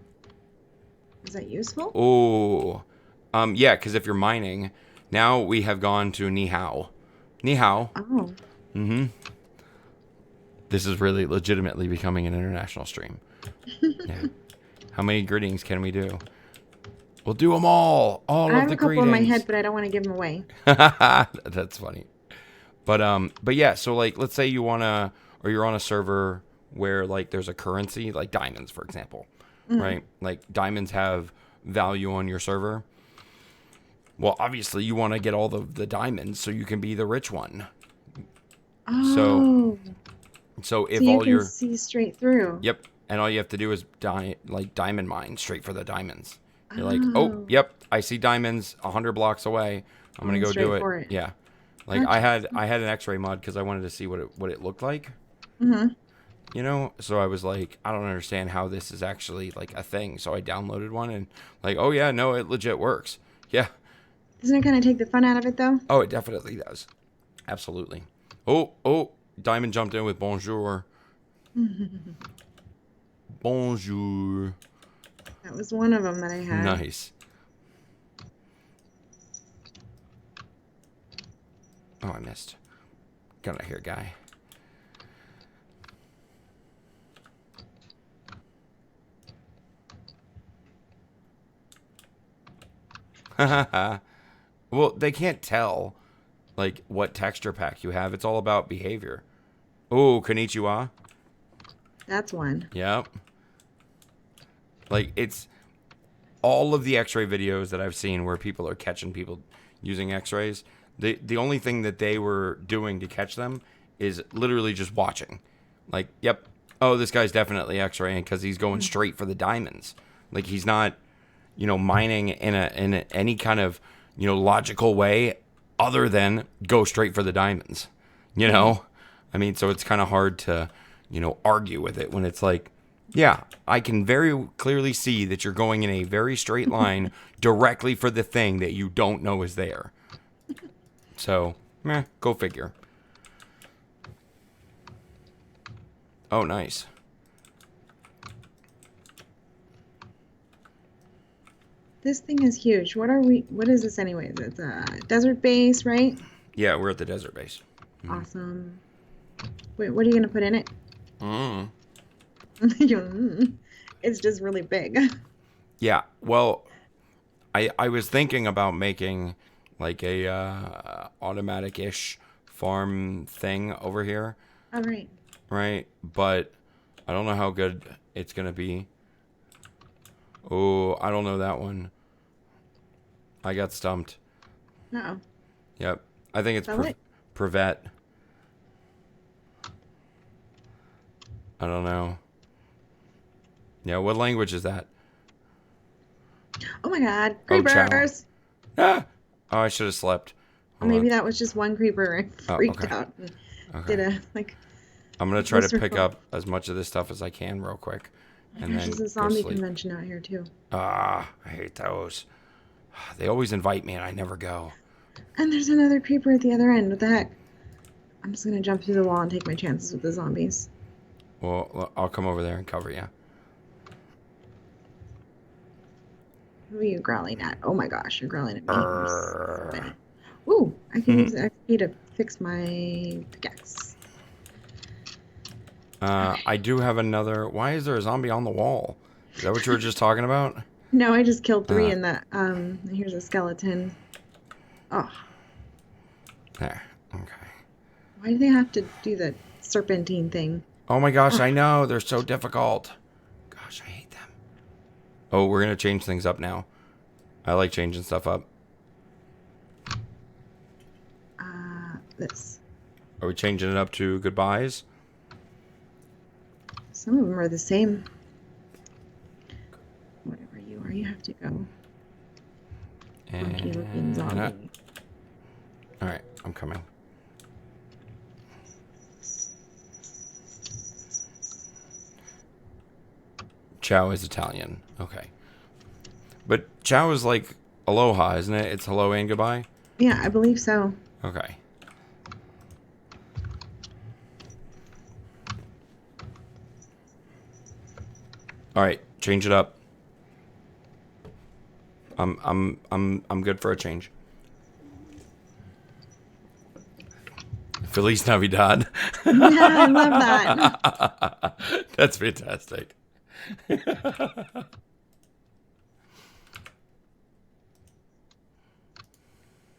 Is that useful? Oh, yeah, because if you're mining, now we have gone to ni hao. Ni hao. Oh. Mm-hmm. This is really legitimately becoming an international stream. Yeah. How many greetings can we do? We'll do them all. All I of have the a couple in my greetings. head, but I don't want to give them away. That's funny. But yeah, so like let's say you wanna or you're on a server where like there's a currency, like diamonds, for example. Mm. Right? Like diamonds have value on your server. Well, obviously you want to get all the diamonds so you can be the rich one. So Oh. so So if you all can your see straight through. yep, and all you have to do is diamond mine straight for the diamonds. You're like, oh, Oh. yep, I see diamonds 100 blocks away. I'm gonna Going go do straight it. for it. Yeah, like Gotcha. I had an X-ray mod because I wanted to see what it looked like. Mm-hmm. So I was like, I don't understand how this is actually like a thing. So I downloaded one and like, oh yeah, no, it legit works. Yeah. Doesn't it kind of take the fun out of it, though? Oh, it definitely does. Absolutely. Oh, Diamond jumped in with bonjour. Bonjour. That was one of them that I had. Nice. Oh, I missed. Get out of here, guy. Well, they can't tell like what texture pack you have. It's all about behavior. Oh, konnichiwa. That's one. Yep. Like it's all of the X-ray videos that I've seen where people are catching people using X-rays. The only thing that they were doing to catch them is literally just watching. Like, yep. Oh, this guy's definitely X-raying because he's going straight for the diamonds. Like he's not, mining in any kind of logical way other than go straight for the diamonds. I mean, so it's kind of hard to argue with it when it's like, yeah, I can very clearly see that you're going in a very straight line directly for the thing that you don't know is there. So, go figure. Oh, nice. This thing is huge. What is this anyways? It's a desert base, right? Yeah, we're at the desert base. Awesome. Wait, what are you gonna put in it? Mm. It's just really big. Yeah, well, I was thinking about making like a automatic-ish farm thing over here, All right. right? But I don't know how good it's gonna be. Oh, I don't know that one. I got stumped. Uh-oh. Yep. I think it's Spell it. Privet. I don't know. Yeah, what language is that? Oh my God, Oh, Chow. creepers! Ah! Oh, I should have slept. Or Hold maybe on. that was just one creeper. I Oh, freaked okay. out and did Okay. a like I'm gonna try to pick visceral. up as much of this stuff as I can real quick, Oh my and gosh, then there's a go zombie sleep. convention out here too. Ah, I hate those. They always invite me and I never go. And there's another creeper at the other end. What the heck? I'm just gonna jump through the wall and take my chances with the zombies. Well, I'll come over there and cover you. Who are you growling at? Oh my gosh, you're growling at me. You Arrgh. stupid. Ooh, I can use XP to fix my pickaxe. Okay. I do have another. Why is there a zombie on the wall? Is that what you were just talking about? No, I just killed three Uh, in the here's a skeleton. Oh, there. Okay. Why do they have to do the serpentine thing? Oh my gosh, Oh, I know. They're so difficult. Gosh, I hate them. Oh, we're going to change things up now. I like changing stuff up. this. Are we changing it up to goodbyes? Some of them are the same. Whatever you are, you have to go. Funky looking zombie. All right, I'm coming. Ciao is Italian. Okay. But ciao is like aloha, isn't it? It's hello and goodbye? Yeah, I believe so. Okay. All right, change it up. I'm good for a change. Feliz Navidad. Yeah, I love that. That's fantastic.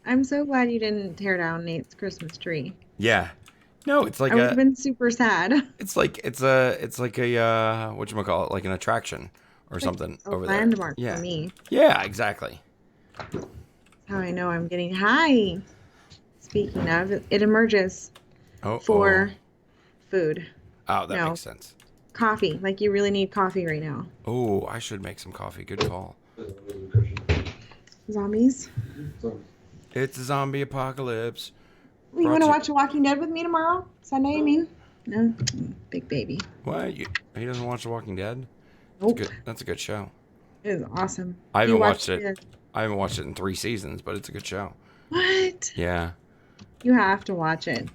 I'm so glad you didn't tear down Nate's Christmas tree. Yeah. No, it's like I would have a been super sad. it's like a whatchamacallit, like an attraction or Like something a over there. landmark for Yeah. me. Yeah, exactly. That's how I know I'm getting high. Speaking of, it emerges Oh, for food. oh, that No, makes sense. coffee. Like you really need coffee right now. Oh, I should make some coffee. Good call. Zombies. It's a zombie apocalypse. You want to watch The Walking Dead with me tomorrow? Sunday, I mean? No? Big baby. What? He doesn't watch The Walking Dead? Nope. That's a good show. It is awesome. I You haven't watched it. it? I haven't watched it in 3 seasons, but it's a good show. What? Yeah. You have to watch it.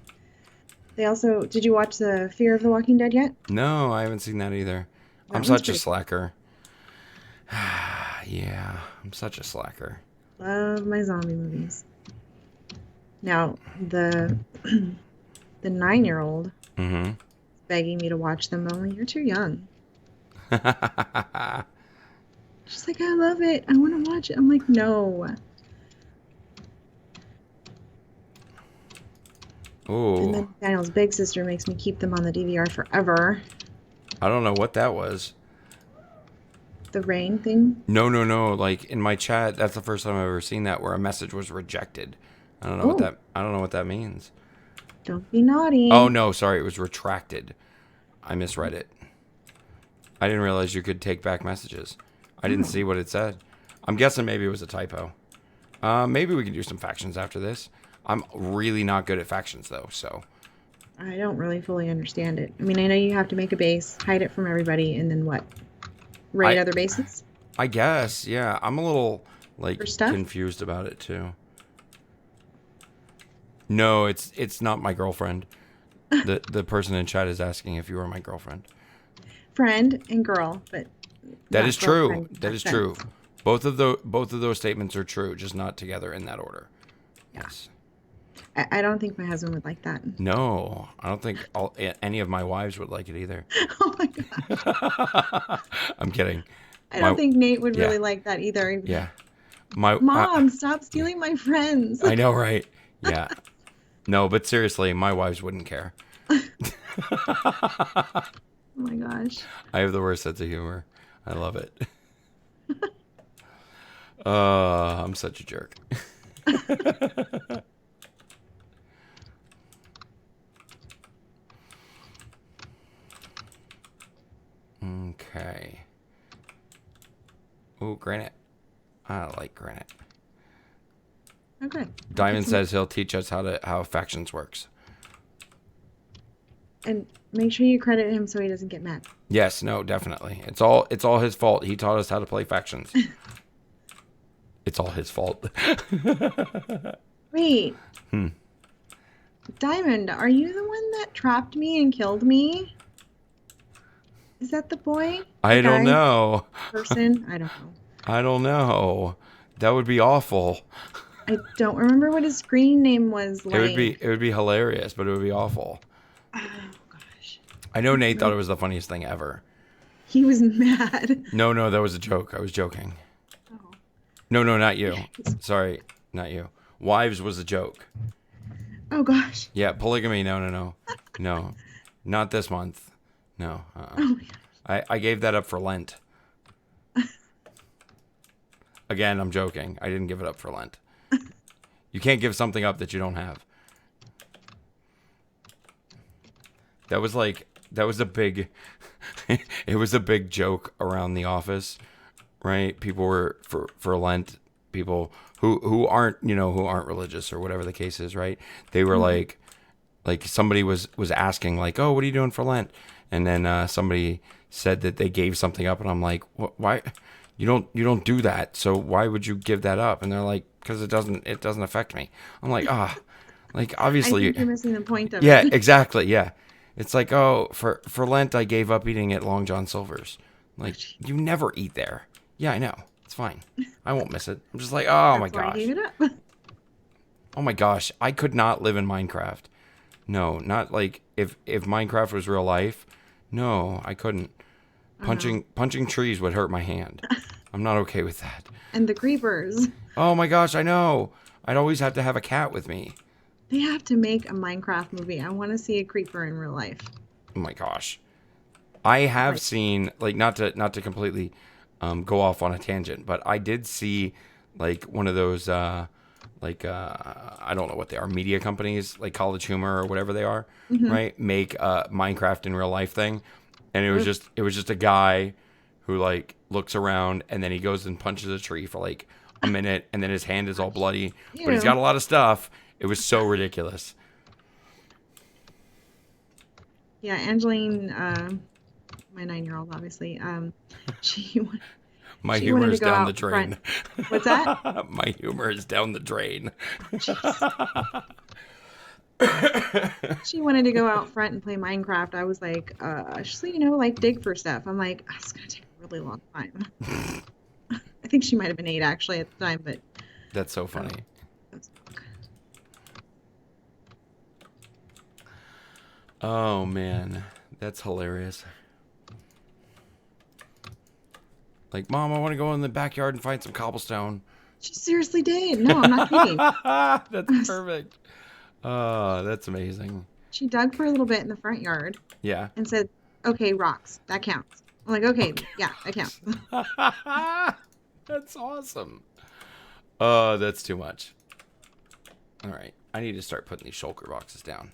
They also, did you watch the Fear of the Walking Dead yet? No, I haven't seen that either. That I'm one's such a pretty cool. slacker. Yeah, I'm such a slacker. Love my zombie movies. Now, the 9-year-old Mm-hmm. is begging me to watch them. I'm like, you're too young. She's like, I love it. I want to watch it. I'm like, no. And Ooh, then Daniel's big sister makes me keep them on the DVR forever. I don't know what that was. The rain thing. No. Like in my chat, that's the first time I've ever seen that where a message was rejected. I don't know Oh, I don't know what that means. don't be naughty. Oh no, sorry, it was retracted. I misread it. I didn't realize you could take back messages. I didn't Oh, see what it said. I'm guessing maybe it was a typo. Maybe we can do some factions after this. I'm really not good at factions though, so I don't really fully understand it. I mean, I know you have to make a base, hide it from everybody, and then what? Raid I other bases I guess, yeah. I'm a little like for stuff? confused about it too. No, it's not my girlfriend. The person in chat is asking if you are my girlfriend. Friend and girl, but That not is true. girlfriend in That is sense. true. Both of those statements are true, just not together in that order. Yeah. Yes. I don't think my husband would like that. No, I don't think any of my wives would like it either. Oh my gosh. I'm kidding. I don't think Nate would yeah. really like that either. Yeah. My Mom, stop stealing my friends. I know, right? Yeah. No, but seriously, my wives wouldn't care. Oh my gosh. I have the worst sense of humor. I love it. I'm such a jerk. Okay. Ooh, granite. I like granite. Okay. Diamond says he'll teach us how factions works. And make sure you credit him so he doesn't get mad. Yes, no, definitely. It's all his fault. He taught us how to play factions. It's all his fault. Wait. Diamond, are you the one that trapped me and killed me? Is that the boy? I The don't guy? know. Person? I don't know. I don't know. That would be awful. I don't remember what his screen name was like. It would be hilarious, but it would be awful. Oh gosh. I know Nate thought it was the funniest thing ever. He was mad. No, that was a joke. I was joking. Oh. No, not you. Sorry, not you. Wives was a joke. Oh gosh. Yeah, polygamy. No, no, no, no, not this month. No. Oh my god. I gave that up for Lent. Again, I'm joking. I didn't give it up for Lent. You can't give something up that you don't have. That was a big it was a big joke around the office, right? People were for Lent, people who aren't, who aren't religious or whatever the case is, right? They were Mm-hmm. like somebody was asking like, "Oh, what are you doing for Lent?" And then somebody said that they gave something up, and I'm like, "What? Why? You don't do that. So why would you give that up?" And they're like, "Because it doesn't affect me." I'm like, like I think obviously, you're missing the point of yeah, it. exactly, yeah. It's like, oh, for Lent I gave up eating at Long John Silver's. Oh, Like, gee. you never eat there. Yeah, I know. It's fine. I won't miss it. I'm just like, oh my That's why I gave gosh. it up. Oh my gosh. I could not live in Minecraft. No, not like if Minecraft was real life. No, I couldn't. Oh no. Punching trees would hurt my hand. I'm not okay with that. And the creepers. Oh my gosh, I know. I'd always have to have a cat with me. They have to make a Minecraft movie. I want to see a creeper in real life. Oh my gosh. I have Like, seen, like, not to completely go off on a tangent, but I did see like one of those I don't know what they are, media companies like College Humor or whatever they are, mm-hmm. right? Make a Minecraft in real life thing, and Ugh, it was just a guy who like looks around and then he goes and punches a tree for like a minute, and then his hand is all gosh. bloody, but he's got Ew. a lot of stuff. It was so ridiculous. Yeah, Angeline, my 9-year-old, obviously, she My she humor wanted to is go down the out front. drain. What's that? My humor is down the drain. Oh, jeez. She wanted to go out front and play Minecraft. I was like, just so you know, like dig for stuff. I'm like, "Oh, it's gonna take a really long time." I think she might have been 8 actually at the time, but That's so oh, funny. that's Oh man, that's hilarious. Like, Mom, I want to go in the backyard and find some cobblestone. she seriously did. No, I'm not kidding. That's perfect. Oh, that's amazing. She dug for a little bit in the front yard Yeah. and said, "Okay, rocks. That counts." I'm like, "Okay, Okay. yeah, that counts." That's awesome. Oh, that's too much. All right. I need to start putting these shulker boxes down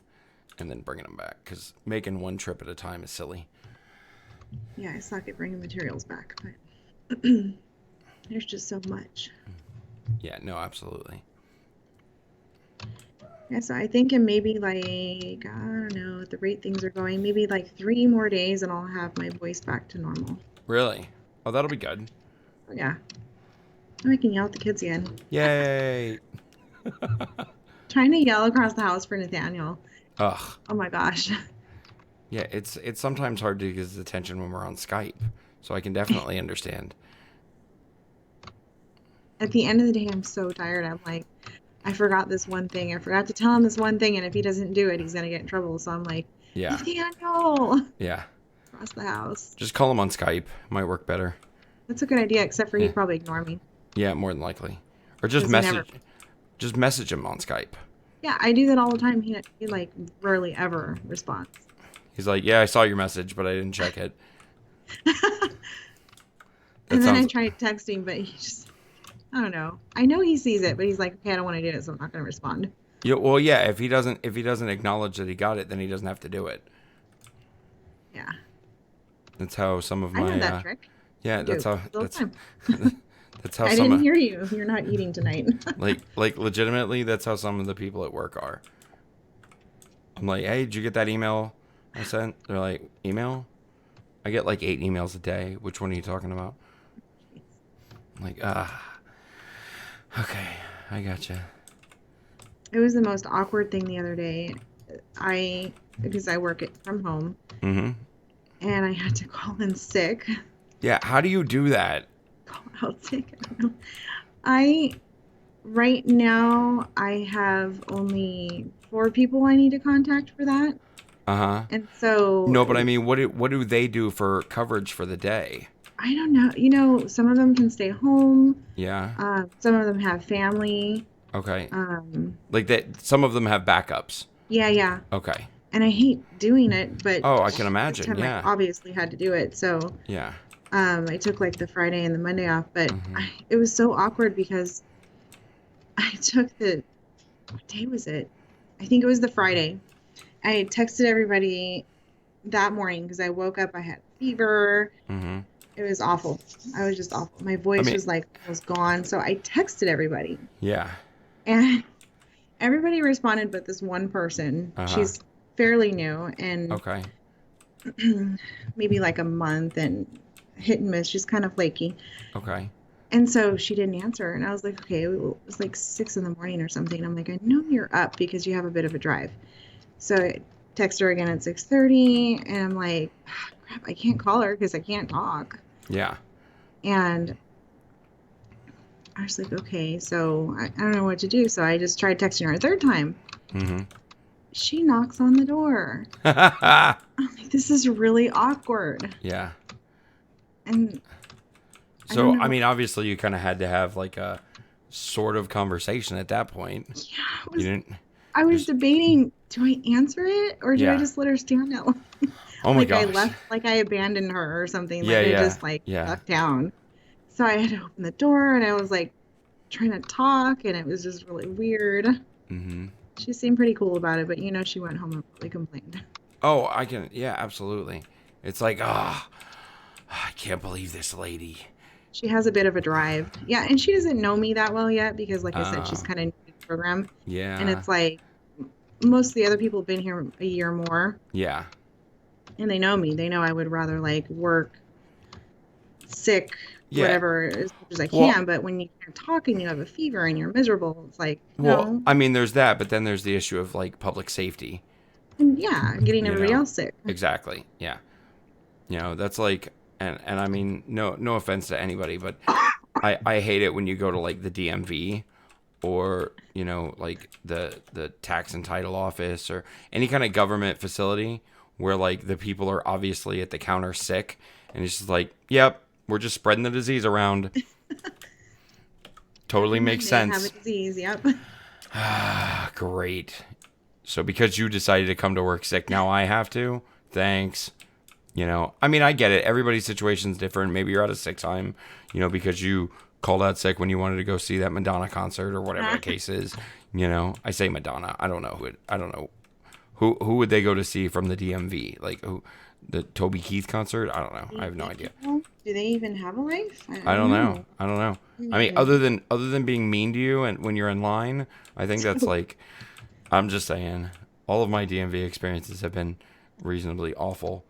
and then bringing them back because making one trip at a time is silly. Yeah, I suck at bringing materials back, but there's just so much. Yeah, no, absolutely. Yeah, so I think in maybe like, I don't know, at the rate things are going, maybe like 3 more days and I'll have my voice back to normal. Really? Oh, that'll be good. Oh, yeah. Now I can yell at the kids again. Yay. Trying to yell across the house for Nathaniel. Ugh. Oh my gosh. Yeah, it's sometimes hard to get his attention when we're on Skype, so I can definitely understand. At the end of the day, I'm so tired. I'm like, I forgot this one thing. I forgot to tell him this one thing, and if he doesn't do it, he's gonna get in trouble. So I'm like, Yeah, Nathaniel, yeah. across the house. Just call him on Skype. Might work better. That's a good idea, except for Yeah, he'd probably ignore me yeah, more than likely. Or because he never. just message him on Skype. Yeah, I do that all the time. He like rarely ever responds. He's like, yeah, I saw your message, but I didn't check it. That And then I sounds. tried texting, but he just, I don't know. I know he sees it, but he's like, okay, I don't want to do it, so I'm not going to respond. Yeah, well, yeah. If he doesn't acknowledge that he got it, then he doesn't have to do it. Yeah, That's how some of I know my. that trick. Yeah, I do that's how all the that's time. that's how I some didn't hear you. You're not eating tonight. like legitimately that's how some of the people at work are. I'm like, hey, did you get that email I sent? They're like, email? I get like 8 emails a day. Which one are you talking about? I'm like, okay, I gotcha. It was the most awkward thing the other day. Because I work it from home, Mm-hmm. and I had to call in sick. Yeah, how do you do that? Call out sick. I don't know. I Right now I have only 4 people I need to contact for that, Uh-huh. and so No, but I mean, what do they do for coverage for the day? I don't know. Some of them can stay home. Yeah. Some of them have family. Okay. Um, Like that. Some of them have backups. yeah, yeah. Okay. And I hate doing it, but Oh, I can this imagine. time I Yeah. obviously had to do it. So Yeah. I took like the Friday and the Monday off, but Mm-hmm. it was so awkward because I took what day was it? I think it was the Friday. I had texted everybody that morning because I woke up, I had fever. Mm-hmm. It was awful. I was just awful. My I voice mean, was like was gone. So I texted everybody yeah. and everybody responded but this one person. Uh-huh. She's fairly new and Okay. maybe like a month and hit and miss. She's kind of flaky. Okay. And so she didn't answer. And I was like, okay, it was like 6 in the morning or something. And I'm like, I know you're up because you have a bit of a drive. So I text her again at 6:30 and I'm like, ah, crap, I can't call her because I can't talk. Yeah. And I was like, okay, so I don't know what to do. So I just tried texting her a third time. Mm-hmm. She knocks on the door. I'm like, this is really awkward. Yeah. And I don't So, I know. mean, obviously, you kind of had to have like a sort of conversation at that point. Yeah, You didn't I was just, debating, do I answer it or do I yeah. just let her stand out? Oh my Like I gosh. left, like I abandoned her or something, Yeah, like I yeah, just like yeah. ducked down. So I had to open the door and I was like trying to talk and it was just really weird. Mm-hmm. She seemed pretty cool about it, but she went home and really complained. Oh, I can, yeah, absolutely. It's like, I can't believe this lady. She has a bit of a drive. Yeah, and she doesn't know me that well yet because like I said, she's Uh, kind of new to the program. And yeah, it's like most of the other people have been here a year more yeah, and they know me. They know I would rather like work sick, yeah. whatever, as much as I Well, can. But when you can't talk and you have a fever and you're miserable, it's like, well, no. I mean, there's that, but then there's the issue of like public safety. And yeah, getting You everybody know, else sick. exactly. Yeah. That's like, and I mean, no offense to anybody, but I hate it when you go to like the DMV or like the tax and title office or any kind of government facility where like the people are obviously at the counter sick and it's just like, yep, we're just spreading the disease around. Totally Everyone makes may have a sense. disease. Yep. Great. So because you decided to come to work sick, now I have to. Thanks. I mean, I get it. Everybody's situation's different. Maybe you're out of sick time, because you called out sick when you wanted to go see that Madonna concert or whatever the case is. I say Madonna. I don't know I don't know who would they go to see from the DMV? Like who, the Toby Keith concert? I don't know. I have no idea. Do they even have a life? I I don't don't know. know. I don't know. I mean, Hmm. other than being mean to you and when you're in line, I think that's like, I'm just saying, all of my DMV experiences have been reasonably awful.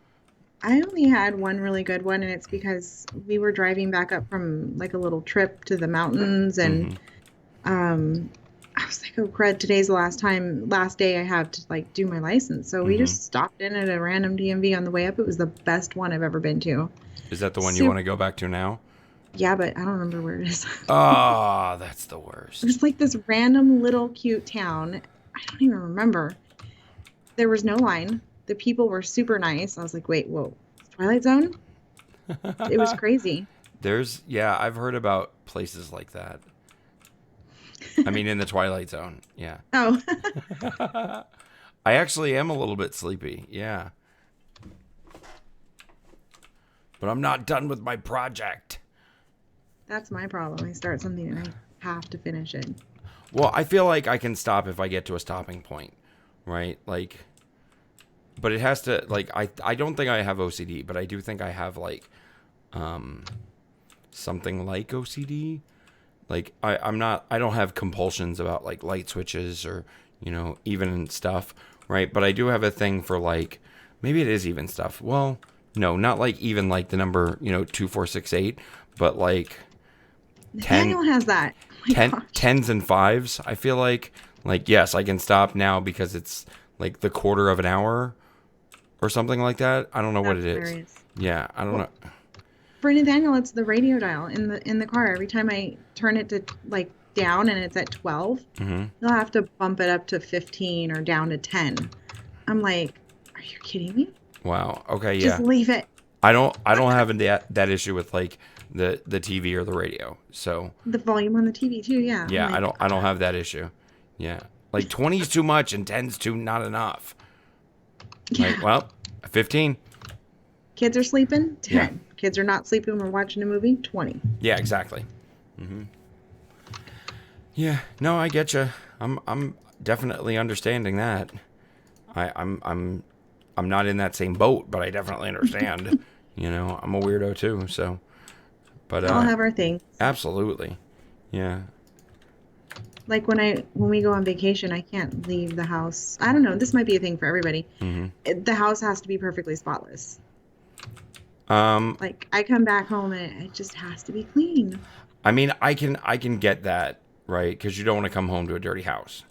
I only had one really good one, and it's because we were driving back up from like a little trip to the mountains, and Mm-hmm. um, I was like, "Oh crud! Today's the last day I have to like do my license." So we Mm-hmm. just stopped in at a random DMV on the way up. It was the best one I've ever been to. Is that the one you want Super, to go back to now? yeah, but I don't remember where it is. Oh, that's the It worst. was like this random little cute town. I don't even remember. There was no line. The people were super nice. I was like, "Wait, whoa, Twilight Zone?" It was crazy. Yeah, I've heard about places like that. I mean, in the Twilight Zone. Yeah. Oh, I actually am a little bit sleepy. Yeah. But I'm not done with my project. that's my problem. I start something and I have to finish it. Well, I feel like I can stop if I get to a stopping point, right? Like, but it has to, like, I don't think I have OCD, but I do think I have, like, something like OCD. Like, I don't have compulsions about, like, light switches or, even stuff, right? But I do have a thing for, like, maybe it is even stuff. Well, no, not like even like the number, 2468, but like 10, Nathaniel has that. Oh my 10 gosh. tens and fives. I feel like, yes, I can stop now because it's like the quarter of an hour or something like that. I don't know what That's it is. hilarious. Yeah, I don't Well, know. for Nathaniel, it's the radio dial in the car. Every time I turn it to like down and it's at 12, Hmm. he'll have to bump it up to 15 or down to 10. I'm like, are you kidding me? Wow. Okay. Just Yeah. leave it. I don't have that issue with like the TV or the radio. So The volume on the TV too, yeah. I'm yeah, like, I don't have that issue. Yeah, like 20 is too much and 10's too not enough. Like, yeah. well, 15. Kids are sleeping, Yeah, 10. Kids are not sleeping, we're watching a movie, 20. yeah, exactly. Yeah, no, I get you. I'm definitely understanding that. I'm not in that same boat, but I definitely understand. I'm a weirdo too. So, but We all have our things. absolutely, yeah. Like when we go on vacation, I can't leave the house. I don't know, this might be a thing for everybody. hmm The house has to be perfectly spotless. Um, Like I come back home and it just has to be clean. I mean, I can get that, right? Because you don't want to come home to a dirty house,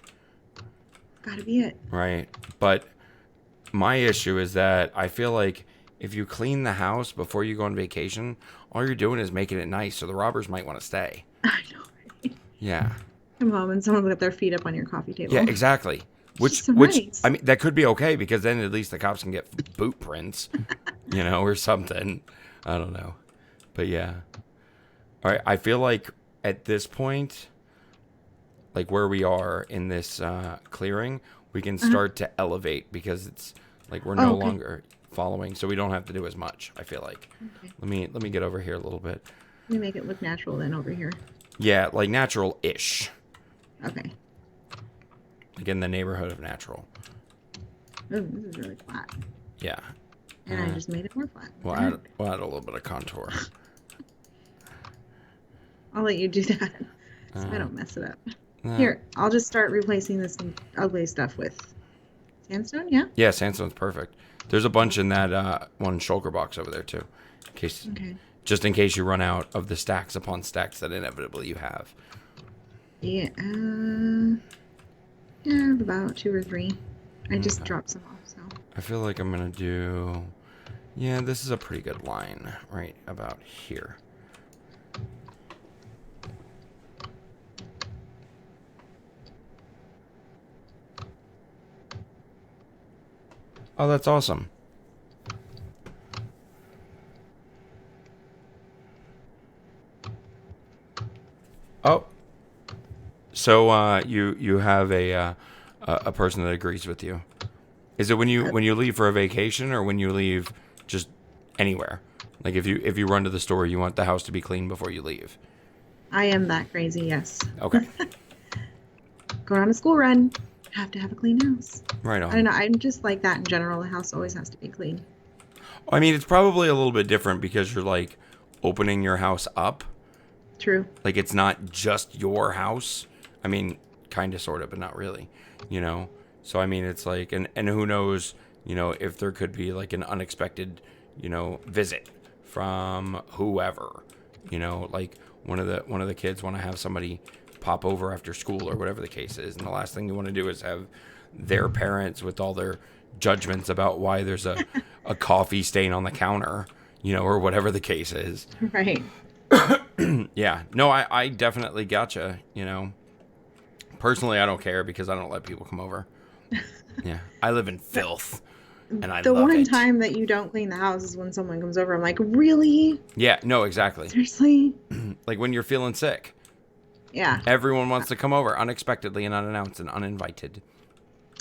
Gotta be it. right? But my issue is that I feel like if you clean the house before you go on vacation, all you're doing is making it nice, so the robbers might want to stay. I know, right? Yeah. Come home and someone got their feet up on your coffee table. Yeah, exactly. It's Which just so which nice. I mean that could be okay because then at least the cops can get boot prints, or something. I don't know. But yeah. All right, I feel like at this point, like where we are in this clearing, we can start to elevate because it's like we're no Okay. longer following, so we don't have to do as much, I feel like. Okay. Let me get over here a little bit. Let me make it look natural then over here. Yeah, like natural-ish. Okay. Like in the neighborhood of natural. Oh, this is really flat. Yeah. And I just made it more flat. We'll add a little bit of contour. I'll let you do that so I Uh, don't mess it up. uh, Here, I'll just start replacing this ugly stuff with sandstone, yeah? Yeah, sandstone's perfect. There's a bunch in that one shulker box over there too. Okay. Just in case you run out of the stacks upon stacks that inevitably you have. Yeah, yeah, about 2 or 3. I just Okay. dropped some off, so. I feel like I'm gonna do. Yeah, this is a pretty good line right about here. Oh, that's awesome. Oh, so you have a person that agrees with you. Is it when you leave for a vacation or when you leave just anywhere? Like if you run to the store, you want the house to be clean before you leave. I am that crazy, yes. Okay, Going on a school run, have to have a clean house. right I don't on. know, I'm just like that in general. The house always has to be clean. I mean, it's probably a little bit different because you're like opening your house up. True. Like it's not just your house. I mean, kind of, sort of, but not really. So I mean, it's like, and who knows, if there could be like an unexpected, visit from whoever, like one of the kids want to have somebody pop over after school or whatever the case is, and the last thing you want to do is have their parents with all their judgments about why there's a coffee stain on the counter, or whatever the case is. Right. Yeah, no, I definitely gotcha. Personally, I don't care because I don't let people come over. Yeah, I live in filth, and I The love one it. time that you don't clean the house is when someone comes over. I'm like, really? Yeah, no, exactly. Seriously? Like when you're feeling sick, Yeah. everyone wants to come over unexpectedly and unannounced and uninvited.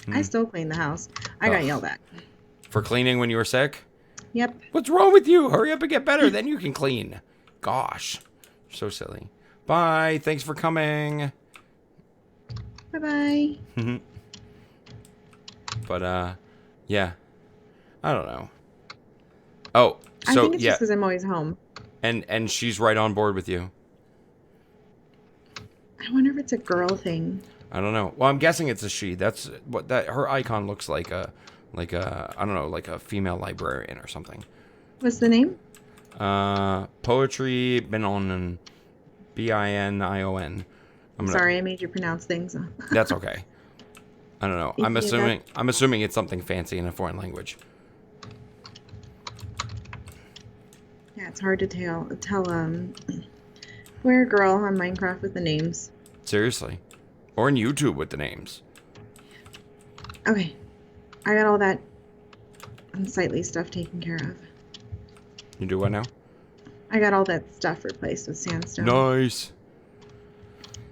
I still clean the house. I got Ugh. yelled at. For cleaning when you were sick? Yep. What's wrong with you? Hurry up and get better, then you can clean. Gosh, so silly. Bye. Thanks for coming. Bye-bye. But yeah, I don't know. Oh, I so think it's yeah, just because I'm always home. and she's right on board with you. I wonder if it's a girl thing. I don't know. Well, I'm guessing it's a she. That's what that her icon looks like a I don't know, like a female librarian or something. What's the name? Poetry Binion, Binion. Sorry, I made you pronounce things. That's okay. I don't know. I'm assuming it's something fancy in a foreign language. Yeah, it's hard to tell we're a girl on Minecraft with the names. Seriously. Or in YouTube with the names. Okay. I got all that unsightly stuff taken care of. You do what now? I got all that stuff replaced with sandstone. Nice.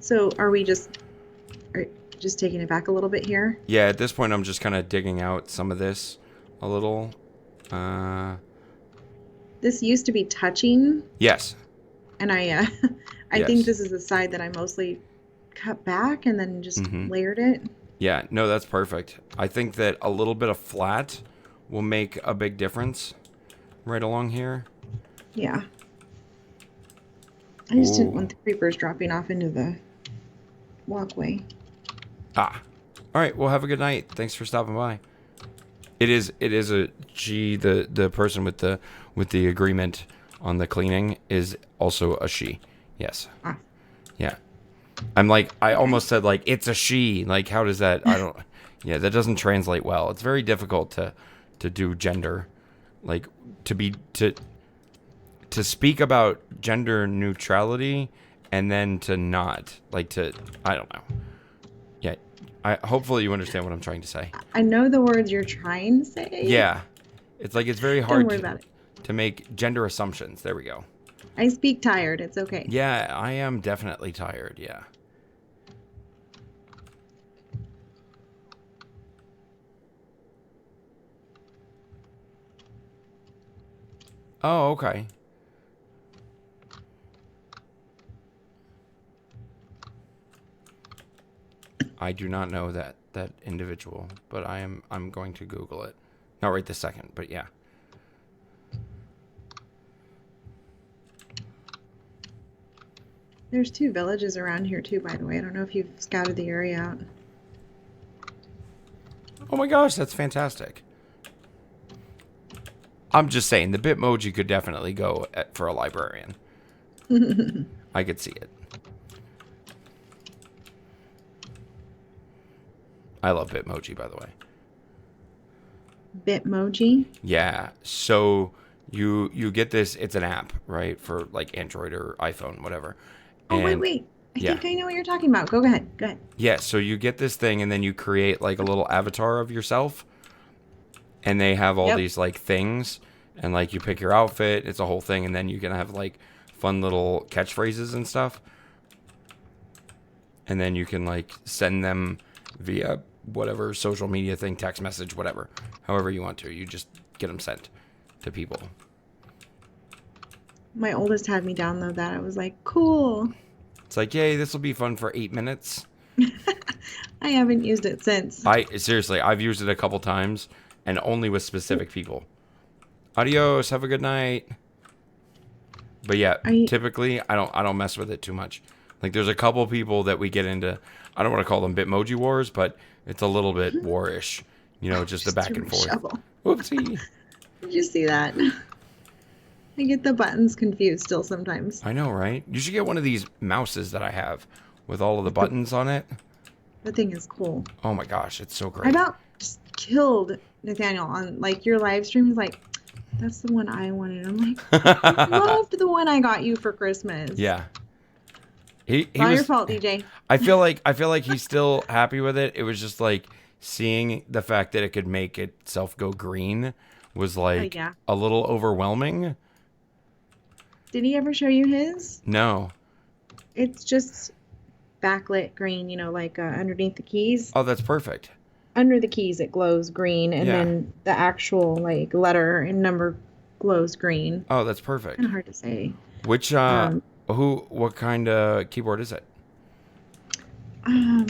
So are just taking it back a little bit here? Yeah, at this point, I'm just kind of digging out some of this a little. This used to be touching, Yes. and I think Yes. this is the side that I mostly cut back and then just Mm-hmm. layered it. Yeah, no, that's perfect. I think that a little bit of flat will make a big difference right along here. Yeah. I just didn't Ooh. want the creepers dropping off into the walkway. Ah. All right, well, have a good night. Thanks for stopping by. It is a she, the person with the agreement on the cleaning is also a she. Yes. Ah, Yeah. I'm like, I okay. almost said like it's a she. Like, how does that? I don't. Yeah, that doesn't translate well. It's very difficult to do gender, like to speak about gender neutrality, and then to not like to. I don't know. Yeah, I hopefully you understand what I'm trying to say. I know the words you're trying to say. Yeah, it's like it's very Don't hard worry about it. to make gender assumptions. There we go. I speak tired. It's okay. Yeah, I am definitely tired. Yeah. Oh, okay. I do not know that individual, but I'm going to Google it. Not right this second, but yeah. There's 2 villages around here too, by the way. I don't know if you've scouted the area out. Oh my gosh, that's fantastic. I'm just saying, the Bitmoji could definitely go for a librarian. I could see it. I love Bitmoji, by the way. Bitmoji? Yeah, so you get this, it's an app, right, for like Android or iPhone, whatever. Oh, And wait. I yeah. think I know what you're talking about. Go ahead. Go ahead. Yeah, so you get this thing and then you create like a little avatar of yourself, and they have all Yep. these like things, and like you pick your outfit, it's a whole thing, and then you can have like fun little catchphrases and stuff. And then you can like send them via whatever social media thing, text message, whatever. However you want to. You just get them sent to people. My oldest had me download that. I was like, cool. It's like, yay, this will be fun for 8 minutes. I haven't used it since. Seriously, I've used it a couple times and only with specific people. Adios, have a good night. But yeah, typically I don't mess with it too much. Like there's a couple people that we get into, I don't want to call them Bitmoji wars, but it's a little bit warish. You know, just the back and forth. Shovel. Whoopsie. Did you see that? I get the buttons confused still sometimes. I know, right? You should get one of these mouses that I have with all of the buttons on it. The thing is cool. Oh my gosh, it's so great. I about just killed Nathaniel on like your live stream. He's like, that's the one I wanted. I'm like, I loved the one I got you for Christmas. Yeah. He It's all was, your fault, DJ. I feel like he's still happy with it. It was just like seeing the fact that it could make itself go green was like yeah. a little overwhelming. Did he ever show you his? No. It's just backlit green, you know, like underneath the keys. Oh, that's perfect. Under the keys it glows green, and then the actual like letter and number glows green. Oh, that's perfect. Kind of hard to say. Which what kind of keyboard is it? I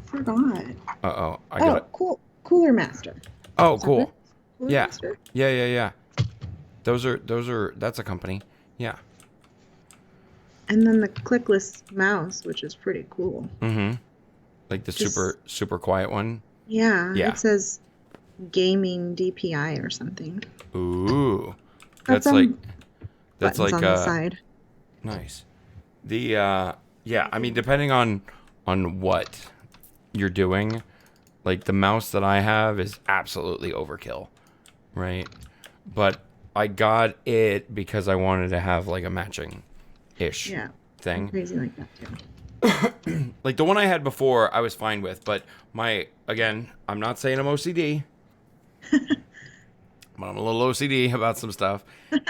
forgot. Uh-oh. I got it. Cooler Master. Oh, cool. Cooler Yeah. Master? Yeah. Those are that's a company. Yeah. And then the clickless mouse, which is pretty cool. Mm-hmm. Like the super quiet one. Yeah. Yeah. It says gaming DPI or something. Ooh. That's like buttons on the side. Nice. The I mean depending on what you're doing, like the mouse that I have is absolutely overkill, right? But I got it because I wanted to have like a matching ish thing. I'm crazy like that too. Like the one I had before I was fine with, but I'm not saying I'm OCD. I'm a little OCD about some stuff.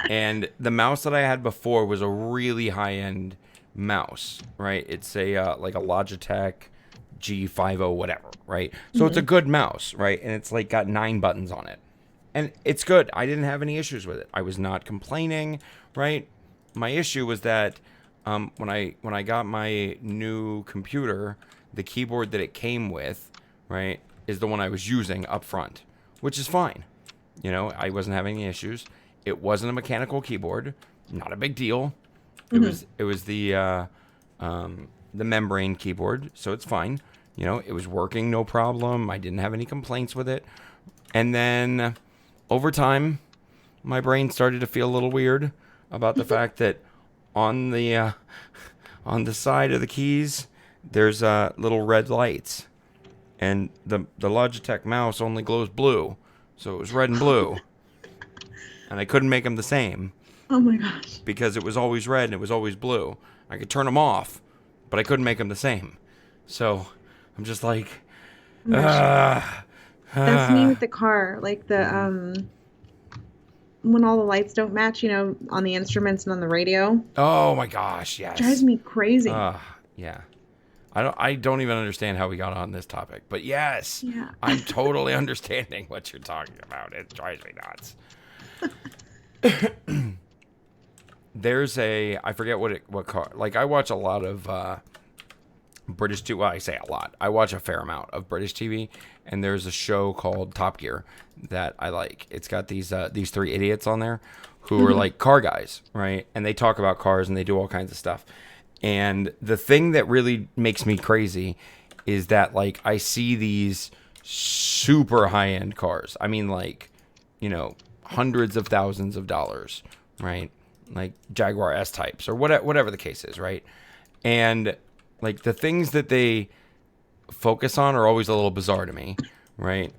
And the mouse that I had before was a really high-end mouse, right? It's a like a Logitech G50 whatever, right? So it's a good mouse, right? And it's like got 9 buttons on it. And it's good. I didn't have any issues with it. I was not complaining, right? My issue was that when I got my new computer, the keyboard that it came with, right, is the one I was using up front, which is fine. You know, I wasn't having any issues. It wasn't a mechanical keyboard, not a big deal. It was the membrane keyboard, so it's fine. You know, it was working no problem. I didn't have any complaints with it. And then over time, my brain started to feel a little weird about the fact that on the side of the keys there's little red lights, and the Logitech mouse only glows blue, so it was red and blue, and I couldn't make them the same. Oh my gosh. Because it was always red and it was always blue. I could turn them off, but I couldn't make them the same. So I'm just like, That's me with the car. Like the when all the lights don't match, on the instruments and on the radio. oh my gosh, yes. Drives me crazy. Yeah. I don't even understand how we got on this topic, but yes, Yeah. I'm totally understanding what you're talking about. It drives me nuts. There's I forget what car. Like, I watch a lot of British TV. Well, I say a lot. I watch a fair amount of British TV, and there's a show called Top Gear that I like. It's got these 3 idiots on there who are like car guys, right? And they talk about cars and they do all kinds of stuff. And the thing that really makes me crazy is that, like, I see these super high-end cars. I mean, like, hundreds of thousands of dollars, right? Like Jaguar S-types or whatever the case is, right? And, like, the things that they focus on are always a little bizarre to me, right?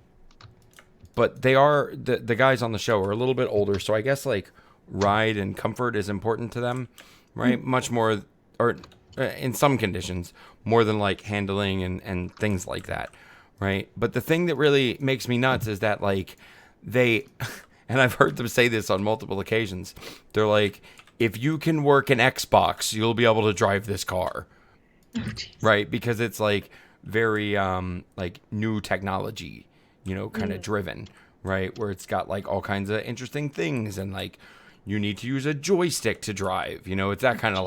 But they are, the guys on the show are a little bit older, so I guess, like, ride and comfort is important to them, right? Much more, or in some conditions, more than, like, handling and things like that, right? But the thing that really makes me nuts is that, like, they, and I've heard them say this on multiple occasions, they're like, if you can work an Xbox, you'll be able to drive this car, right? Because it's, like, very, like, new technology, kind of driven, right? Where it's got, like, all kinds of interesting things, and, like, you need to use a joystick to drive, it's that kind of,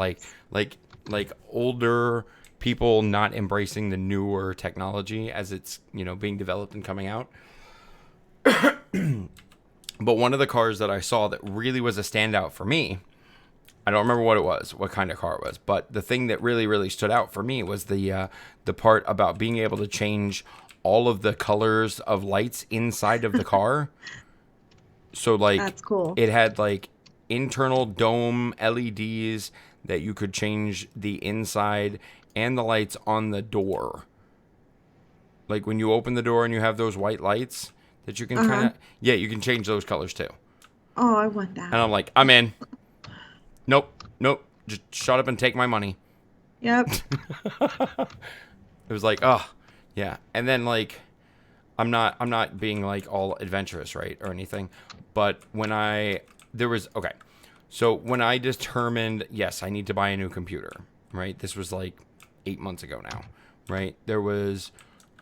like older people not embracing the newer technology as it's, being developed and coming out. But one of the cars that I saw that really was a standout for me, I don't remember what kind of car it was, but the thing that really, really stood out for me was the part about being able to change all of the colors of lights inside of the car. So, like, That's cool. It had, like, internal dome LEDs that you could change the inside and the lights on the door. Like, when you open the door and you have those white lights that you can kind of, you can change those colors too. Oh, I want that. And I'm like, I'm in. Nope. Just shut up and take my money. Yep. It was like, oh, yeah. And then, like, I'm not being, like, all adventurous, right, or anything. But when I determined, yes, I need to buy a new computer, right? This was, like, 8 months ago now, right? There was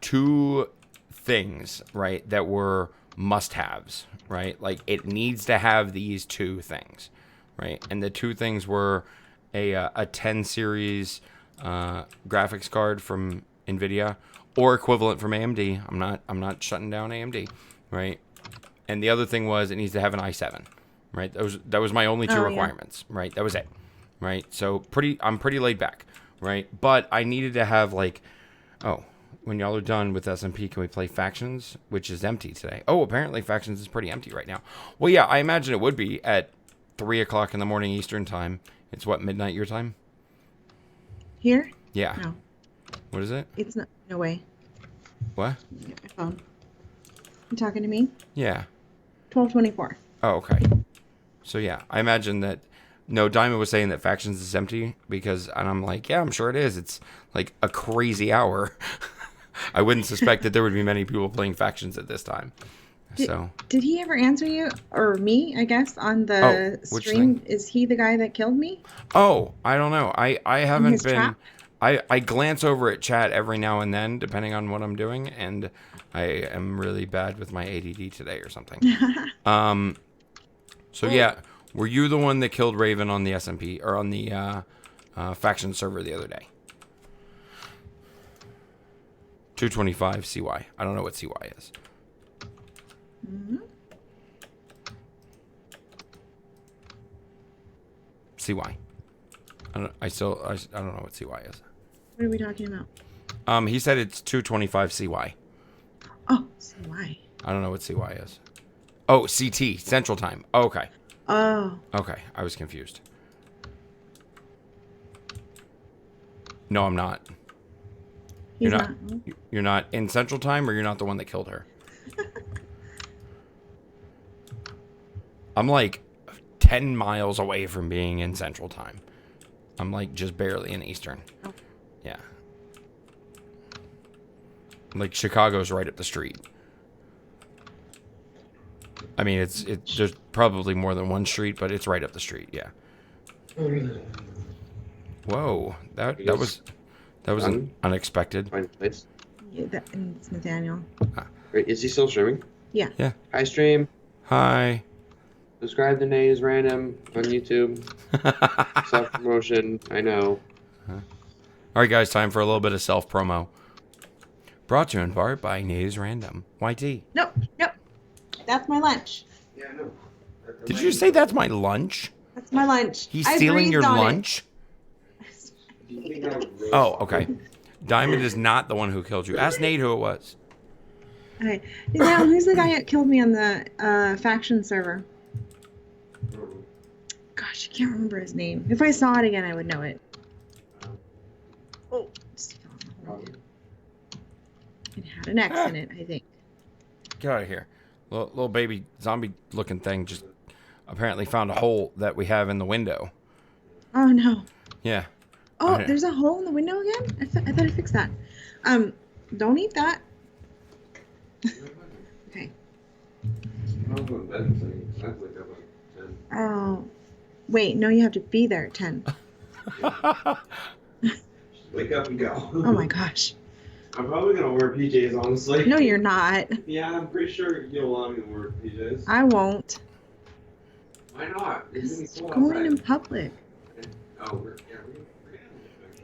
2 things, right, that were must-haves, right? Like, it needs to have these 2 things, right? And the 2 things were a 10 series graphics card from NVIDIA or equivalent from AMD. I'm not shutting down AMD, right? And the other thing was it needs to have an i7, right? That was my only 2 requirements, right? That was it, right? So I'm pretty laid back, right? But I needed to have, like, when y'all are done with SMP, can we play Factions, which is empty today? Oh, apparently Factions is pretty empty right now. Well, yeah, I imagine it would be at 3 o'clock in the morning Eastern time. It's what, midnight your time? Here? Yeah. No. What is it? It's not. No way. What? Get my phone. You talking to me? Yeah. 12:24. Oh, okay. So, yeah, I imagine that. No, Diamond was saying that Factions is empty and I'm like, yeah, I'm sure it is. It's like a crazy hour. I wouldn't suspect that there would be many people playing Factions at this time. Did, So, did he ever answer you or me, I guess, on oh, the which thing? stream? Is he the guy that killed me Oh, I don't know. I in haven't his been. trap? I glance over at chat every now and then, depending on what I'm doing, and I am really bad with my ADD today or something. So Oh, yeah, were you the one that killed Raven on the SMP or on the faction server the other day? 225 CY. I don't know what CY is. mhm. CY. I don't know what CY is. What are we talking about? He said it's 225 CY. Oh, CY. I don't know what CY is. Oh, CT, Central Time. Oh, okay. Oh, Okay, I was confused. No, I'm not. You're he's not. not. Oh. You're not in Central Time, or you're not the one that killed her. I'm like 10 miles away from being in Central Time. I'm like just barely in Eastern. Oh. Yeah. Like Chicago's right up the street. I mean, it's there's probably more than one street, but it's right up the street. Yeah. Whoa, that was unexpected. Find place. Yeah, and it's Nathaniel. Wait, is he still streaming? Yeah. Yeah. Hi, stream. Hi. Subscribe to Nays Random on YouTube. Self promotion. I know. All right, guys, time for a little bit of self promo. Brought to you in part by Nays Random. YT. Nope. Nope. That's my lunch. Yeah, I know. Did you say that's my lunch? That's my lunch. He's I stealing your breathed on it. lunch? Oh, okay. Diamond is not the one who killed you. Ask Nate who it was. Okay. Now, who's the guy that killed me on the faction server? Gosh, I can't remember his name. If I saw it again, I would know it. Oh, just fell on the hole. It had an X in it, I think. Get out of here. Little baby zombie looking thing just apparently found a hole that we have in the window. Oh no. Yeah. Oh, there's a hole in the window again? I thought I fixed that. Don't eat that. Okay. Oh, wait, no, you have to be there at 10. Wake up and go. Oh my gosh. I'm probably gonna wear PJs, honestly. No, you're not. Yeah, I'm pretty sure you'll allow me to wear PJs. I won't. Why not? It's going in public. Oh, we're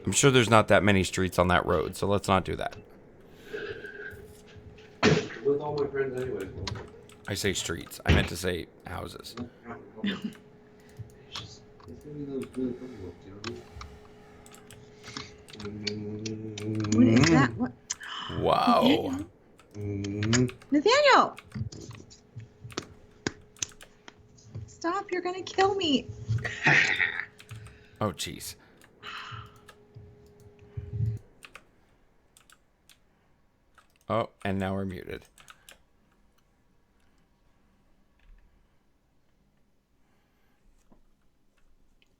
I'm sure there's not that many streets on that road, so let's not do that. with all my friends anyways. I say streets. I meant to say houses. It's just, it's gonna be those really funny looks, What is that? What? Wow. Nathaniel! Stop, you're gonna kill me. Oh, jeez. Oh, and now we're muted.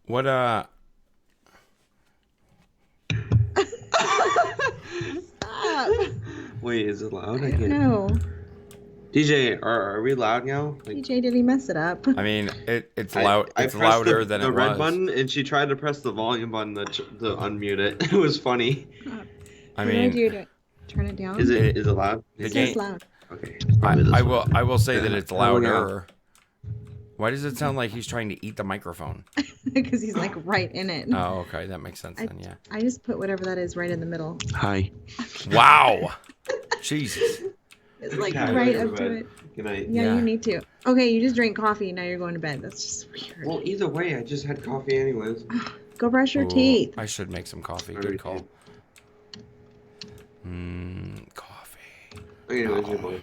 What, Stop. Wait, is it loud? I don't know. DJ, are we loud now? Like, DJ, did he mess it up? I mean, it's loud. I It's pressed louder than the it red was. button, and she tried to press the volume button to unmute it. It was funny. I What do I mean, do to turn it down? Is it loud? The It game- says loud. Okay. I will say that it's Oh, louder. Why does it sound like he's trying to eat the microphone? Because he's like right in it. Oh, okay, that makes sense then. Yeah. I just put whatever that is right in the middle. Hi. Wow. Jesus. It's like Okay, right go to up to bed. it. Good night. Yeah, Yeah. you need to. Okay, you just drank coffee, now you're going to bed. That's just weird. Well, either way, I just had coffee anyways. Go brush your Ooh, teeth. I should make some coffee. Already Good call. Coffee. Anyways, your boy.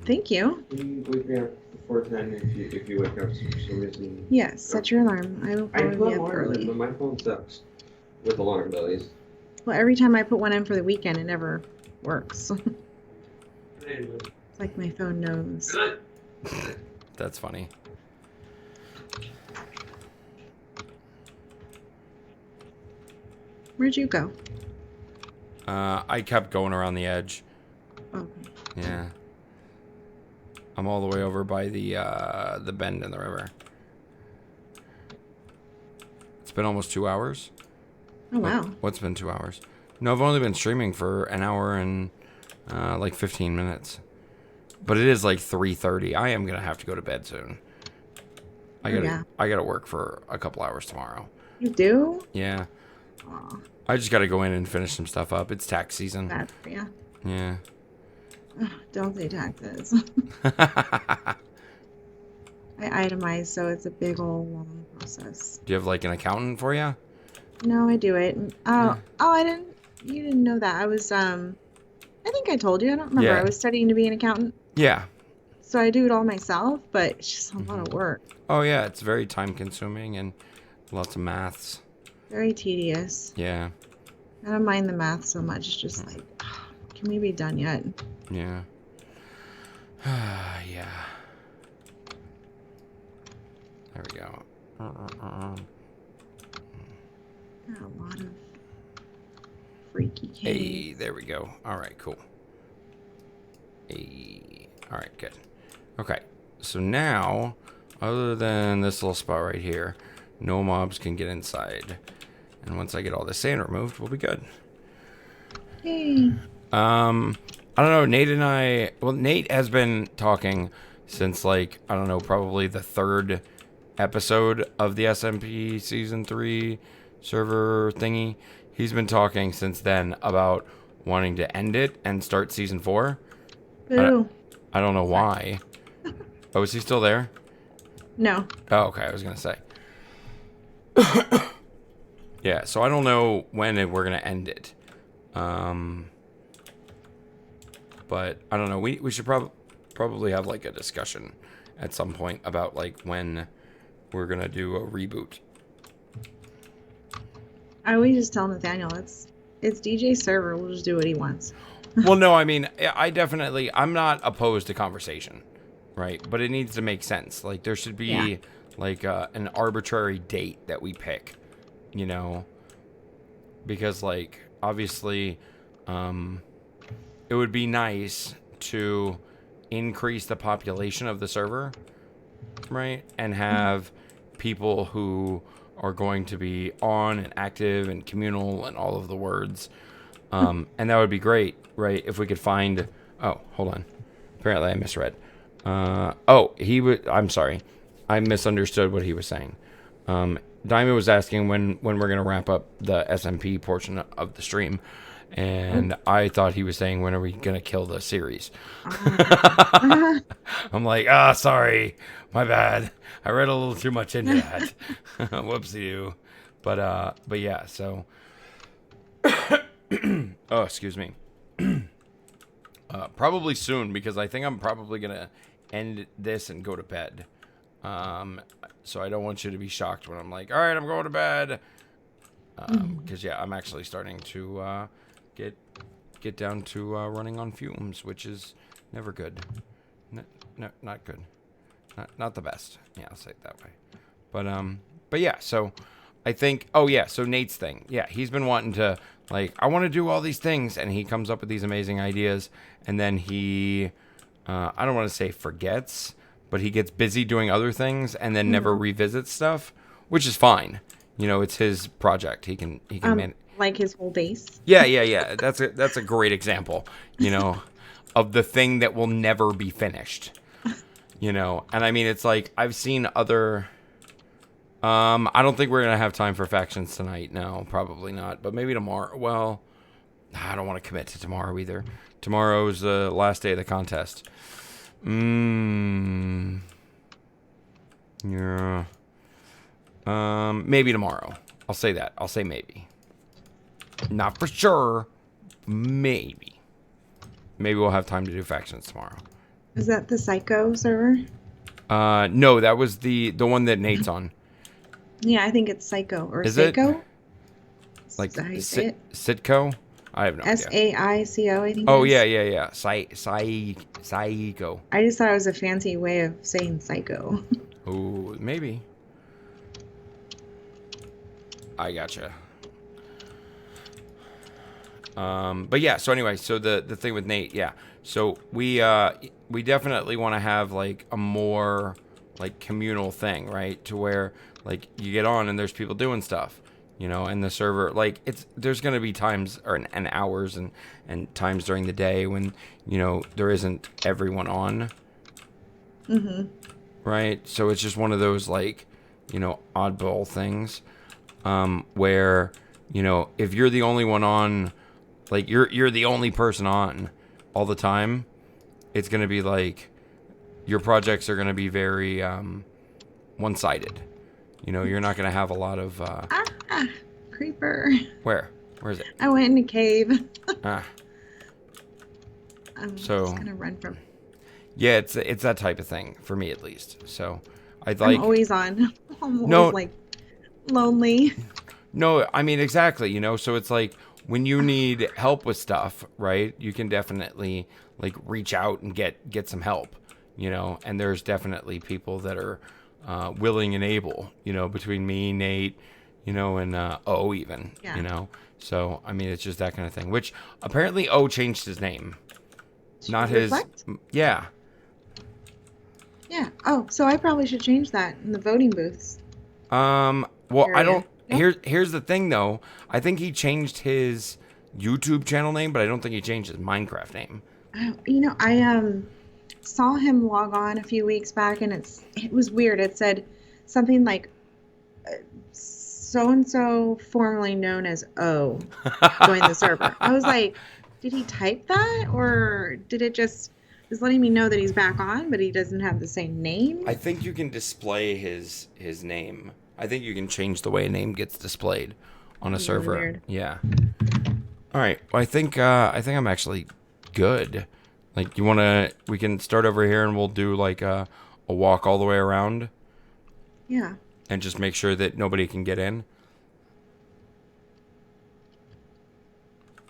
Thank you. You can wake me up before 10 if you wake up for some reason. Yes, set your alarm. I will I probably put be up alarms in, early. but my phone sucks with alarm bellies. Well, every time I put one in for the weekend, it never works. It's like my phone knows. That's funny. Where'd you go? I kept going around the edge. Oh, Yeah. I'm all the way over by the bend in the river. It's been almost 2 hours. Oh, wow. What's been 2 hours? No, I've only been streaming for an hour and like 15 minutes. But it is like 3:30. I am gonna have to go to bed soon. I gotta work for a couple hours tomorrow. You do? Yeah. Aw, I just gotta go in and finish some stuff up. It's tax season. bad for you. Yeah. Ugh, don't say taxes. I itemize, so it's a big old long process. Do you have like an accountant for you? No, I do it. You didn't know that. I think I told you. I don't remember. Yeah. I was studying to be an accountant. Yeah. So I do it all myself, but it's just a lot of work. Oh yeah, it's very time consuming and lots of maths. Very tedious. Yeah. I don't mind the math so much. It's just like, can we be done yet? Yeah. Yeah. There we go. Got a lot of freaky caves. Hey, there we go. All right, cool. Hey. All right, good. Okay. So now, other than this little spot right here, no mobs can get inside. And once I get all the sand removed, we'll be good. Yay. I don't know, Nate has been talking since like, I don't know, probably the 3rd episode of the SMP season 3 server thingy. He's been talking since then about wanting to end it and start season 4. Boo. I don't know why. Oh, is he still there? No. Oh, okay, I was gonna say. Yeah, so I don't know when we're gonna end it. But I don't know. We should probably have like a discussion at some point about like when we're gonna do a reboot. I always just tell Nathaniel it's DJ's server. We'll just do what he wants. Well, no, I mean, I'm not opposed to conversation, right? But it needs to make sense. Like there should be like an arbitrary date that we pick, you know, because like obviously, it would be nice to increase the population of the server, right? And have people who are going to be on and active and communal and all of the words. And that would be great, right? If we could find... Oh, hold on. Apparently I misread. I'm sorry. I misunderstood what he was saying. Diamond was asking when we're going to wrap up the SMP portion of the stream. And I thought he was saying, when are we going to kill the series? I'm like, sorry. My bad. I read a little too much into that. Whoopsie-doo. But yeah, so... Oh, excuse me. Probably soon, because I think I'm probably going to end this and go to bed. So I don't want you to be shocked when I'm like, all right, I'm going to bed. Because, yeah, I'm actually starting to get down to running on fumes, which is never good. No, not good. Not the best. Yeah, I'll say it that way. But yeah, so I think, so Nate's thing. Yeah, he's been wanting to, like, I want to do all these things, and he comes up with these amazing ideas, and then he, I don't want to say forgets, but he gets busy doing other things, and then never revisits stuff, which is fine. You know, it's his project. He can like his whole base. Yeah. That's a great example, you know, of the thing that will never be finished. You know, and I mean, it's like I've seen other. I don't think we're gonna have time for factions tonight. No, probably not. But maybe tomorrow. Well, I don't want to commit to tomorrow either. Tomorrow's the last day of the contest. Yeah. Maybe tomorrow. I'll say that. I'll say maybe. Not for sure. Maybe. Maybe we'll have time to do factions tomorrow. Is that the Psycho server? No, that was the one that Nate's on. Yeah, I think it's Psycho or Is Seiko. Like Is that how you say it? Sitco? I have no idea. Saico, I think. Oh, it is. yeah. Psycho. I just thought it was a fancy way of saying psycho. Ooh, maybe. I gotcha. But yeah, so anyway, so the thing with Nate, yeah. So we definitely want to have like a more like communal thing, right? To where like you get on and there's people doing stuff, and the server like there's gonna be times and hours and times during the day when there isn't everyone on, right? So it's just one of those like oddball things, where if you're the only one on, like you're the only person on all the time, it's gonna be like your projects are gonna be very one-sided. You're not gonna have a lot of Ah, creeper. where is it? I went in a cave. Ah, I'm So- just gonna run from. yeah, it's that type of thing for me at least. So I'd I'm like always on. I'm always No. like lonely. no, I mean exactly. So it's like when you need help with stuff, right? You can definitely like reach out and get some help. And there's definitely people that are willing and able, between me, Nate, and O even, Yeah. So, I mean, it's just that kind of thing, which apparently O changed his name. Not his. Reflect? Yeah. Yeah. Oh, so I probably should change that in the voting booths. Well, I Area. don't. Yep. Here's the thing, though. I think he changed his YouTube channel name, but I don't think he changed his Minecraft name. I saw him log on a few weeks back, and it was weird. It said something like so and so, formerly known as O, joined the server. I was like, did he type that, or did it just is letting me know that he's back on, but he doesn't have the same name? I think you can display his name. I think you can change the way a name gets displayed on a Really server. weird. Yeah. All right. Well, I think I'm actually good. Like, we can start over here and we'll do like a walk all the way around Yeah. and just make sure that nobody can get in.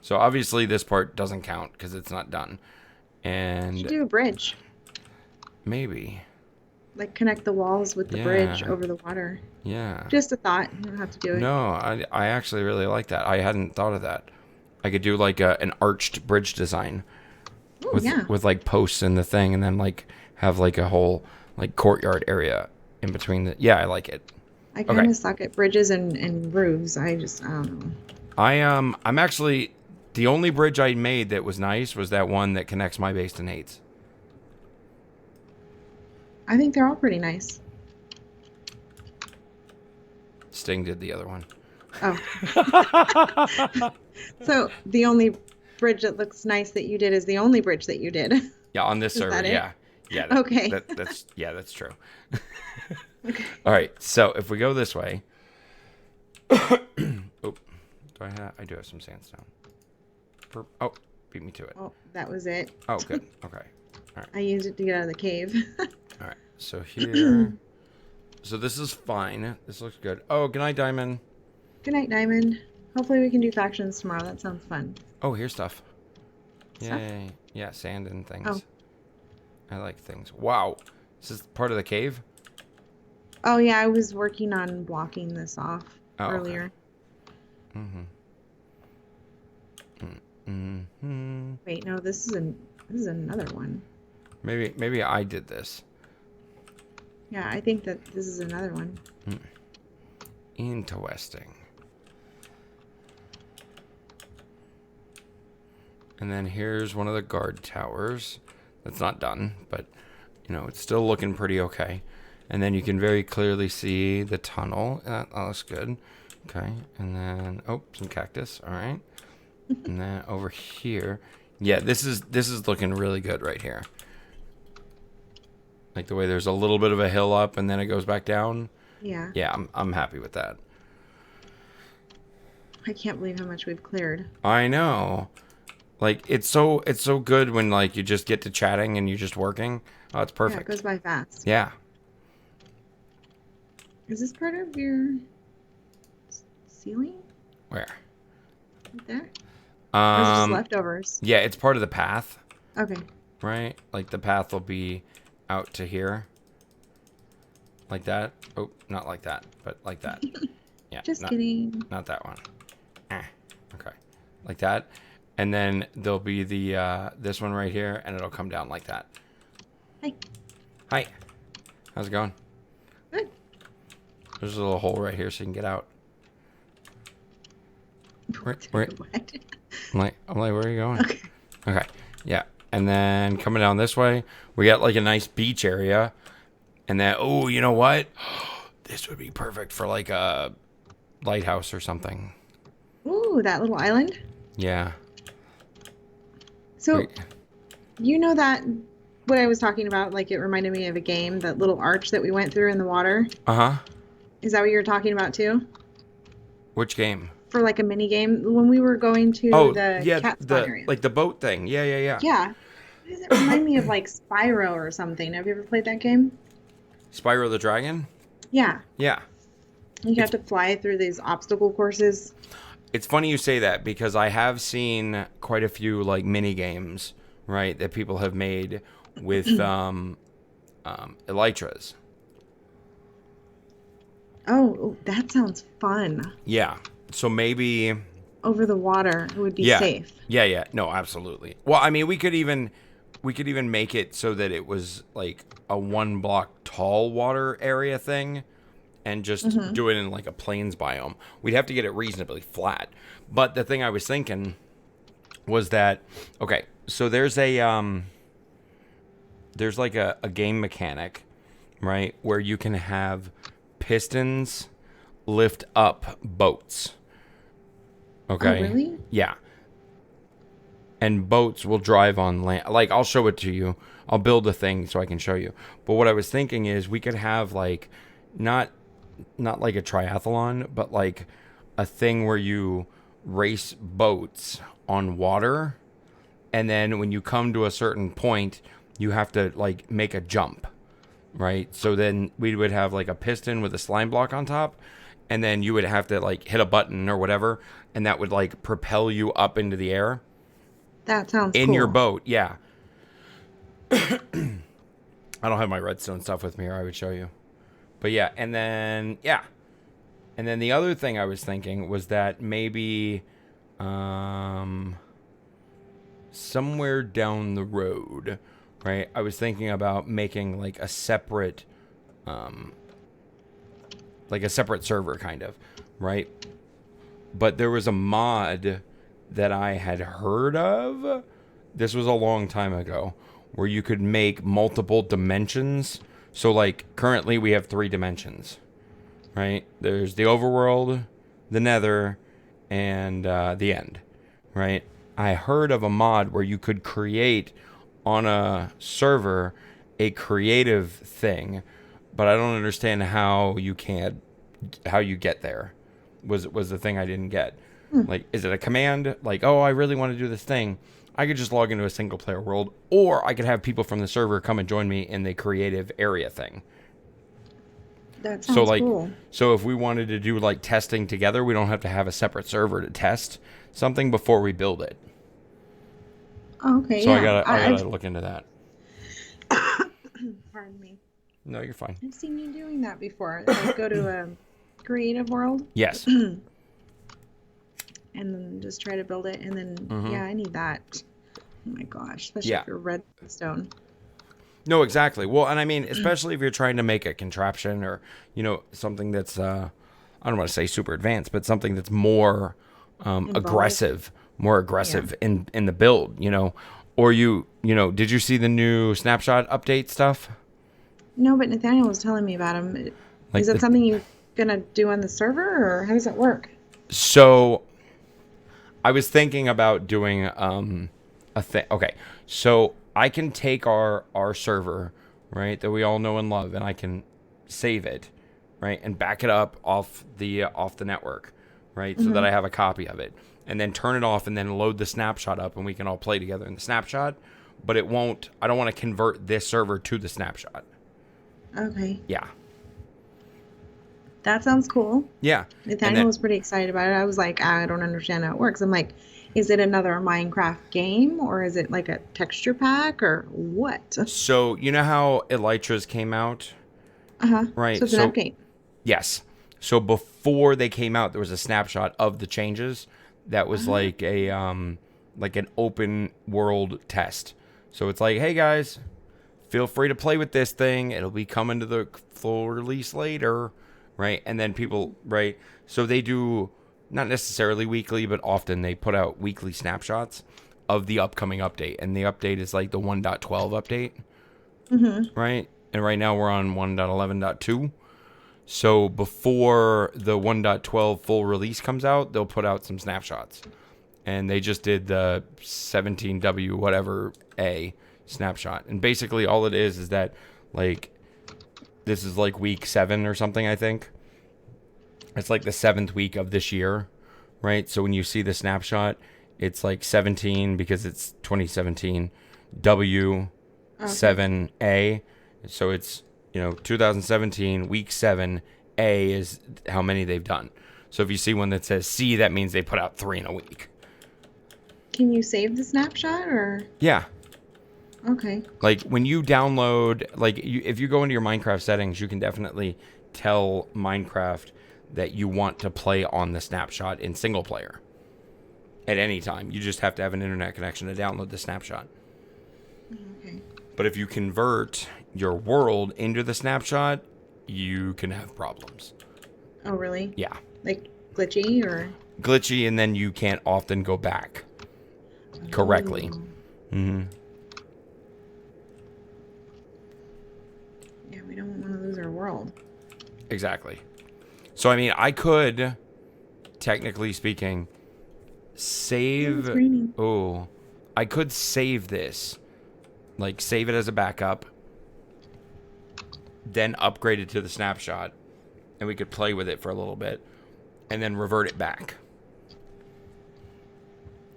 So obviously this part doesn't count because it's not done. Should And do a bridge. maybe. Like connect the walls with the Yeah. bridge over the water. Yeah. Just a thought. You don't have to do it. No, I actually really like that. I hadn't thought of that. I could do like an arched bridge design Oh, with yeah. like posts in the thing, and then like have like a whole like courtyard area in between the. Yeah, I like it. I kind Okay. of suck at bridges and roofs. I don't know. I'm actually the only bridge I made that was nice was that one that connects my base to Nate's. I think they're all pretty nice. Sting did the other one. Oh. So the only bridge that looks nice that you did is the only bridge that you did. Yeah, on this Is server. that it? Yeah. Yeah. Okay. That's true. Okay. All right. So if we go this way. Oh, do I do have some sandstone. Oh, beat me to it. Oh, that was it. Oh, good. Okay. I used it to get out of the cave. All right. So here. So this is fine. This looks good. Oh, good night, Diamond. Good night, Diamond. Hopefully we can do factions tomorrow. That sounds fun. Oh, here's stuff. Stuff? Yay. Yeah, sand and things. Oh. I like things. Wow. Is this part of the cave? Oh yeah, I was working on blocking this off Oh, okay. earlier. Mm-hmm. Mm-hmm. Wait, no, this is another one. Maybe I did this. Yeah, I think that this is another one. Interesting. And then here's one of the guard towers. That's not done, but it's still looking pretty okay. And then you can very clearly see the tunnel. That looks good. Okay, and then some cactus. All right. And then over here, yeah, this is looking really good right here. Like the way there's a little bit of a hill up and then it goes back down. Yeah. Yeah, I'm happy with that. I can't believe how much we've cleared. I know. Like it's so good when like you just get to chatting and you're just working. Oh, it's Yeah, it perfect. goes by fast. Yeah. Is this part of your ceiling? Where? Right there? Or is it just Um leftovers? yeah, it's part of the path, Okay. right? Like the path will be out to here. Like that. Oh, not like that, but like that. Yeah. Just not, kidding. not that one. Okay. Like that. and then there'll be the this one right here, and it'll come down like that. Hi. Hi. How's it going? Good. There's a little hole right here so you can get out. Where? What? I'm like, where are you going? Okay. Okay. Yeah. And then coming down this way, we got like a nice beach area. And then, oh, you know what? This would be perfect for like a lighthouse or something. Ooh, that little island. Yeah. So, Wait. you know that what I was talking about, like it reminded me of a game, that little arch that we went through in the water. Uh-huh. Is that what you were talking about too? Which game? For like a mini game when we were going to the cat spawn area. Like the boat thing. Yeah. Yeah. Why does it remind me of like Spyro or something? Have you ever played that game? Spyro the Dragon? Yeah. Yeah. You have to fly through these obstacle courses. It's funny you say that because I have seen quite a few like mini games, right, that people have made with elytras. Oh, that sounds fun. Yeah. So maybe Over the water, it would be safe. Yeah. No, absolutely. Well, I mean, we could even make it so that it was like a 1 block tall water area thing and just do it in like a plains biome. We'd have to get it reasonably flat. But the thing I was thinking was that, okay, so there's a there's like a game mechanic, right, where you can have pistons lift up boats. Okay. Oh, really? Yeah. And boats will drive on land. Like, I'll show it to you. I'll build a thing so I can show you. But what I was thinking is we could have like not like a triathlon, but like a thing where you race boats on water, and then when you come to a certain point, you have to like make a jump, right? So then we would have like a piston with a slime block on top, and then you would have to like hit a button or whatever, and that would like propel you up into the air. That sounds in cool. your boat, yeah. I don't have my redstone stuff with me, or I would show you. But yeah, and then the other thing I was thinking was that maybe somewhere down the road, right? I was thinking about making like a separate server kind of, right? But there was a mod that I had heard of. This was a long time ago, where you could make multiple dimensions. So like currently we have 3 dimensions, right? There's the overworld, the nether, and the end, right? I heard of a mod where you could create on a server a creative thing, but I don't understand how you get there. Was the thing I didn't get. Like, is it a command? Like, oh, I really want to do this thing. I could just log into a single player world, or I could have people from the server come and join me in the creative area thing. That sounds cool. So if we wanted to do like testing together, we don't have to have a separate server to test something before we build it. Oh, okay. So yeah. I gotta look into that. Pardon me. No, you're fine. I've seen you doing that before. Like go to a creative world. Yes. And then just try to build it, and then yeah, I need that. Oh my gosh, especially if you're redstone. No, exactly. Well, and I mean, especially if you're trying to make a contraption or, you know, something that's I don't want to say super advanced, but something that's more aggressive in the build, you know. Or you know, did you see the new snapshot update stuff? No, but Nathaniel was telling me about them. Like is that something you're gonna do on the server, or how does it work? So I was thinking about doing a thing. Okay, so I can take our server, right, that we all know and love, and I can save it, right, and back it up off the network, right, so that I have a copy of it, and then turn it off, and then load the snapshot up, and we can all play together in the snapshot. But it won't. I don't want to convert this server to the snapshot. Okay. Yeah. That sounds cool. Yeah. Nathaniel was pretty excited about it. I was like, I don't understand how it works. I'm like, is it another Minecraft game, or is it like a texture pack, or what? So you know how Elytras came out? Right. So it's an update. Yes. So before they came out, there was a snapshot of the changes that was like a like an open world test. So it's like, hey guys, feel free to play with this thing. It'll be coming to the full release later, right? And then people, right? So they do not necessarily weekly, but often they put out weekly snapshots of the upcoming update. And the update is like the 1.12 update, right? And right now we're on 1.11.2. So before the 1.12 full release comes out, they'll put out some snapshots. And they just did the 17W whatever A snapshot. And basically all it is that, like, this is like week 7 or something, I think. It's like the 7th week of this year, right? So when you see the snapshot, it's like 17 because it's 2017 W 7A. So it's, 2017 week 7 A is how many they've done. So if you see one that says C, that means they put out 3 in a week. Can you save the snapshot or? Yeah. Okay. Like when you download, if you go into your Minecraft settings, you can definitely tell Minecraft that you want to play on the snapshot in single player at any time. You just have to have an internet connection to download the snapshot. Okay. But if you convert your world into the snapshot, you can have problems. Oh, really? Yeah. Like glitchy or? Glitchy, and then you can't often go back correctly. Mm-hmm. Yeah, we don't want to lose our world. Exactly. So, I mean, I could, technically speaking, save... It's raining. Oh, I could save this. Like, save it as a backup. Then upgrade it to the snapshot. And we could play with it for a little bit. And then revert it back.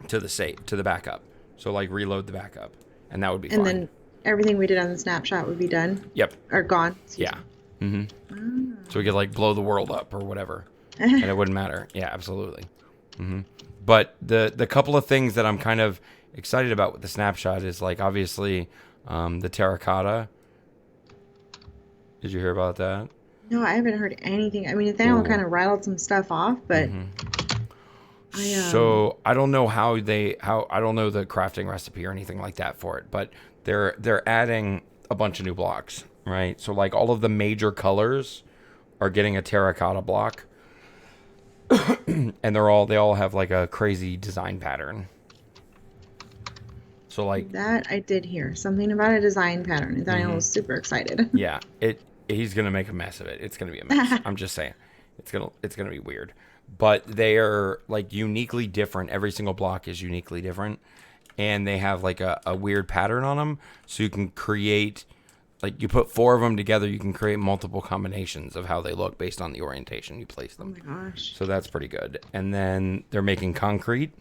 To the backup. So, like, reload the backup. And that would be fine. And then everything we did on the snapshot would be done? Yep. Or gone? Yeah. Mm-hmm. So we could, like, blow the world up or whatever. And it wouldn't matter. Yeah, absolutely. Mm-hmm. But the couple of things that I'm kind of excited about with the snapshot is, like, obviously the terracotta. Did you hear about that? No, I haven't heard anything. I mean, Nathaniel kind of rattled some stuff off, but... So I don't know how I don't know the crafting recipe or anything like that for it, but they're adding a bunch of new blocks, right? So like all of the major colors are getting a terracotta block. And they all have like a crazy design pattern. So like that I did hear something about a design pattern. Nathaniel was super excited. Yeah, he's gonna make a mess of it. It's gonna be a mess. I'm just saying, it's gonna be weird. But they are like uniquely different. Every single block is uniquely different, and they have like a weird pattern on them. So you can create, like, you put 4 of them together, you can create multiple combinations of how they look based on the orientation you place them. Oh my gosh! So that's pretty good. And then they're making concrete.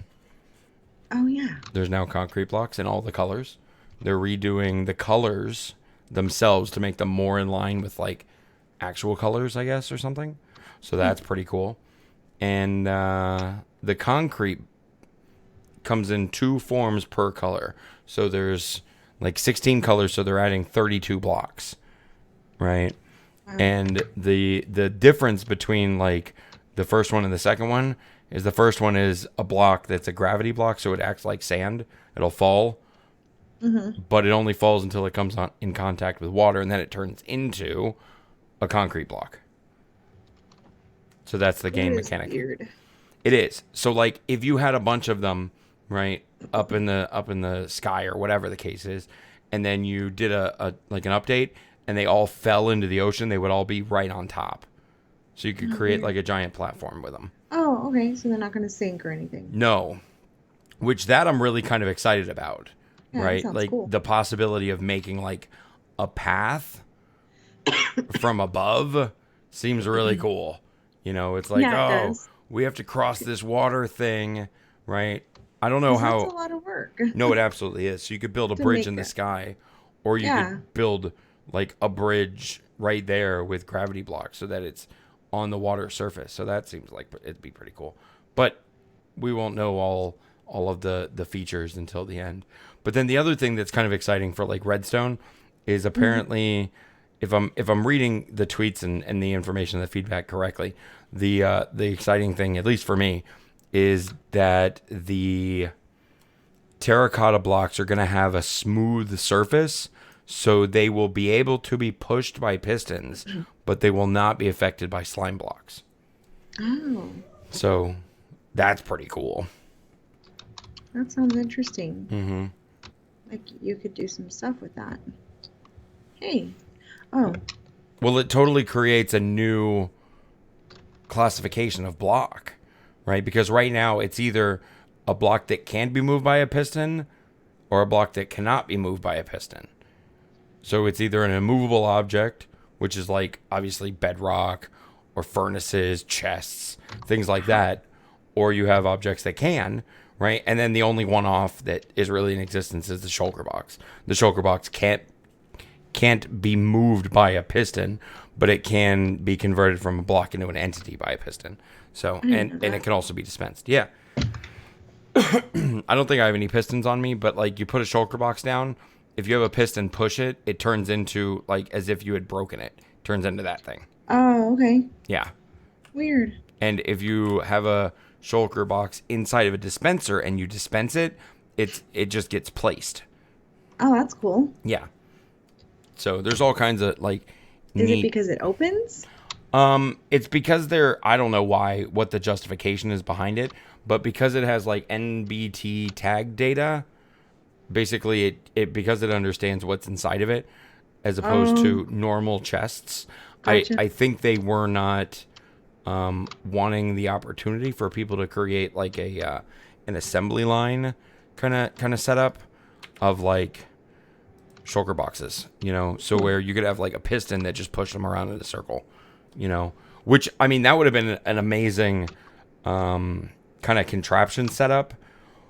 Oh yeah. There's now concrete blocks in all the colors. They're redoing the colors themselves to make them more in line with like actual colors, I guess, or something. So that's pretty cool. And the concrete comes in 2 forms per color. So there's like 16 colors, so they're adding 32 blocks, right? Wow. And the difference between like the first one and the second one is the first one is a block that's a gravity block, so it acts like sand. It'll fall, but it only falls until it comes in contact with water, and then it turns into a concrete block. So that's the game mechanic. Weird. It is. So like if you had a bunch of them, right, up in the sky or whatever the case is, and then you did a like an update and they all fell into the ocean, they would all be right on top. So you could create like a giant platform with them. Oh, okay. So they're not going to sink or anything. No. Which that I'm really kind of excited about. Yeah, right? That Like cool. the possibility of making like a path from above seems really cool. You know, it's like, we have to cross this water thing, right? I don't know how. That's a lot of work. No, it absolutely is. So you could build a bridge in the sky, or you could build like a bridge right there with gravity blocks so that it's on the water surface. So that seems like it'd be pretty cool. But we won't know all of the features until the end. But then the other thing that's kind of exciting for like Redstone is apparently, if I'm reading the tweets and the information, the feedback correctly, the exciting thing, at least for me, is that the terracotta blocks are going to have a smooth surface, so they will be able to be pushed by pistons, but they will not be affected by slime blocks. Oh. So that's pretty cool. That sounds interesting. Mm-hmm. Like you could do some stuff with that. Hey. Oh. Well, it totally creates a new classification of block, right? Because right now it's either a block that can be moved by a piston or a block that cannot be moved by a piston. So it's either an immovable object, which is like obviously bedrock or furnaces, chests, things like that, or you have objects that can, right? And then the only one off that is really in existence is the shulker box. The shulker box can't be moved by a piston, but it can be converted from a block into an entity by a piston. So and it can also be dispensed. Yeah. I don't think I have any pistons on me, but like you put a shulker box down, if you have a piston, push it, it turns into like as if you had broken it. Turns into that thing. Oh, okay. Yeah. Weird. And if you have a shulker box inside of a dispenser and you dispense it, it just gets placed. Oh, that's cool. Yeah. So there's all kinds of like Is it because it opens? It's because I don't know what the justification is behind it, but because it has like NBT tag data, basically because it understands what's inside of it as opposed to normal chests. Gotcha. I think they were not wanting the opportunity for people to create like an assembly line kind of setup of like shulker boxes, so where you could have like a piston that just pushed them around in a circle, which I mean that would have been an amazing kind of contraption setup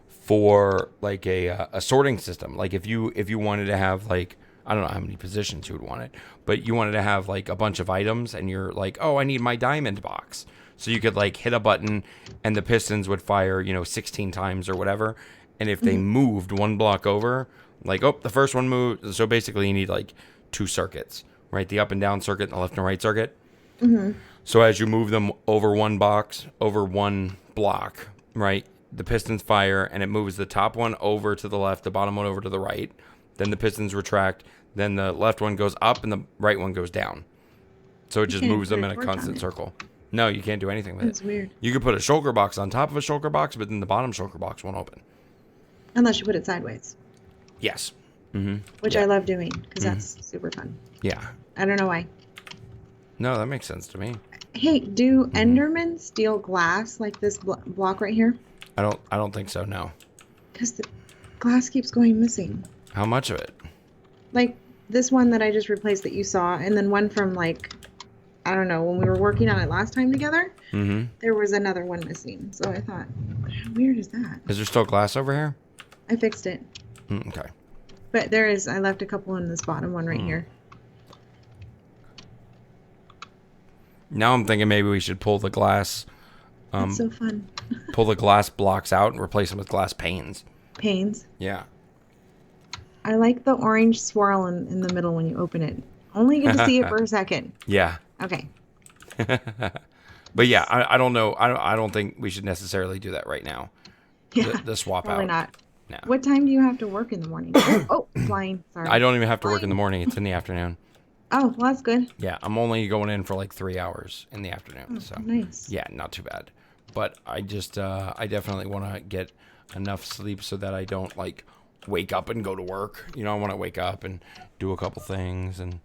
for like a sorting system. Like if you wanted to have like, I don't know how many positions you would want it, but you wanted to have like a bunch of items and you're like, oh, I need my diamond box. So you could like hit a button and the pistons would fire, 16 times or whatever. And if they moved one block over, like, oh, the first one moved. So basically you need like 2 circuits, right? The up and down circuit and the left and right circuit. Mm-hmm. So as you move them over one block, right? The pistons fire and it moves the top one over to the left, the bottom one over to the right. Then the pistons retract. Then the left one goes up and the right one goes down. So it just moves them in a constant circle. No, you can't do anything with it. That's weird. You could put a shulker box on top of a shulker box, but then the bottom shulker box won't open. Unless you put it sideways. Yes. Mm-hmm. Which I love doing because that's super fun. Yeah. I don't know why. No, that makes sense to me. Hey, do Endermen steal glass like this block right here? I don't think so, no. Because the glass keeps going missing. How much of it? Like this one that I just replaced that you saw, and then one from like, I don't know, when we were working on it last time together, there was another one missing. So I thought, how weird is that? Is there still glass over here? I fixed it. Okay. But there is, I left a couple in this bottom one right here. Now I'm thinking maybe we should pull the glass. That's so fun. Pull the glass blocks out and replace them with glass panes. Panes. Yeah. I like the orange swirl in the middle when you open it. Only get to see it for a second. Yeah. Okay. But yeah, I don't know. I don't think we should necessarily do that right now. Yeah. The swap Probably out. Not. No. What time do you have to work in the morning? Oh, flying. Sorry. I don't even have to work in the morning. It's in the afternoon. Oh, well, that's good. Yeah, I'm only going in for like 3 hours in the afternoon. Oh, so nice. Yeah, not too bad. But I just, I definitely want to get enough sleep so that I don't like wake up and go to work. I want to wake up and do a couple things and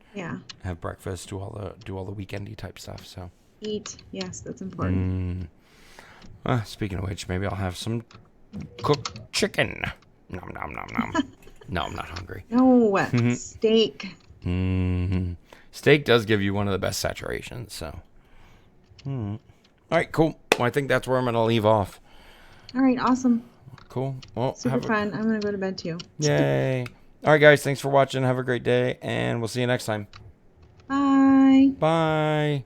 have breakfast, do all the weekendy type stuff. So eat. Yes, that's important. Speaking of which, maybe I'll have some cooked chicken. Nom nom nom nom. No, I'm not hungry. No, steak. Steak does give you one of the best saturations. So, all right, cool. Well, I think that's where I'm gonna leave off. All right, awesome. Cool. Well, super fun. I'm gonna go to bed too. Yay! All right, guys. Thanks for watching. Have a great day, and we'll see you next time. Bye. Bye.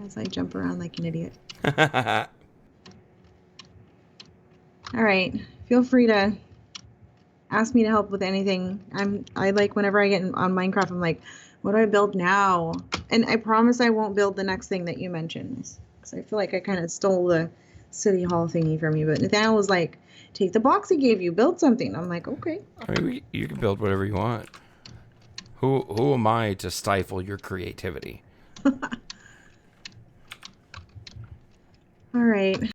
As I jump around like an idiot. All right. Feel free to ask me to help with anything. I like whenever I get on Minecraft, I'm like, what do I build now? And I promise I won't build the next thing that you mentioned. box. I feel like I kind of stole the city hall thingy from you, but Nathaniel was like, take the box he gave you, build something. I'm like, okay. I mean, you can build whatever you want. Who am I to stifle your creativity? All right.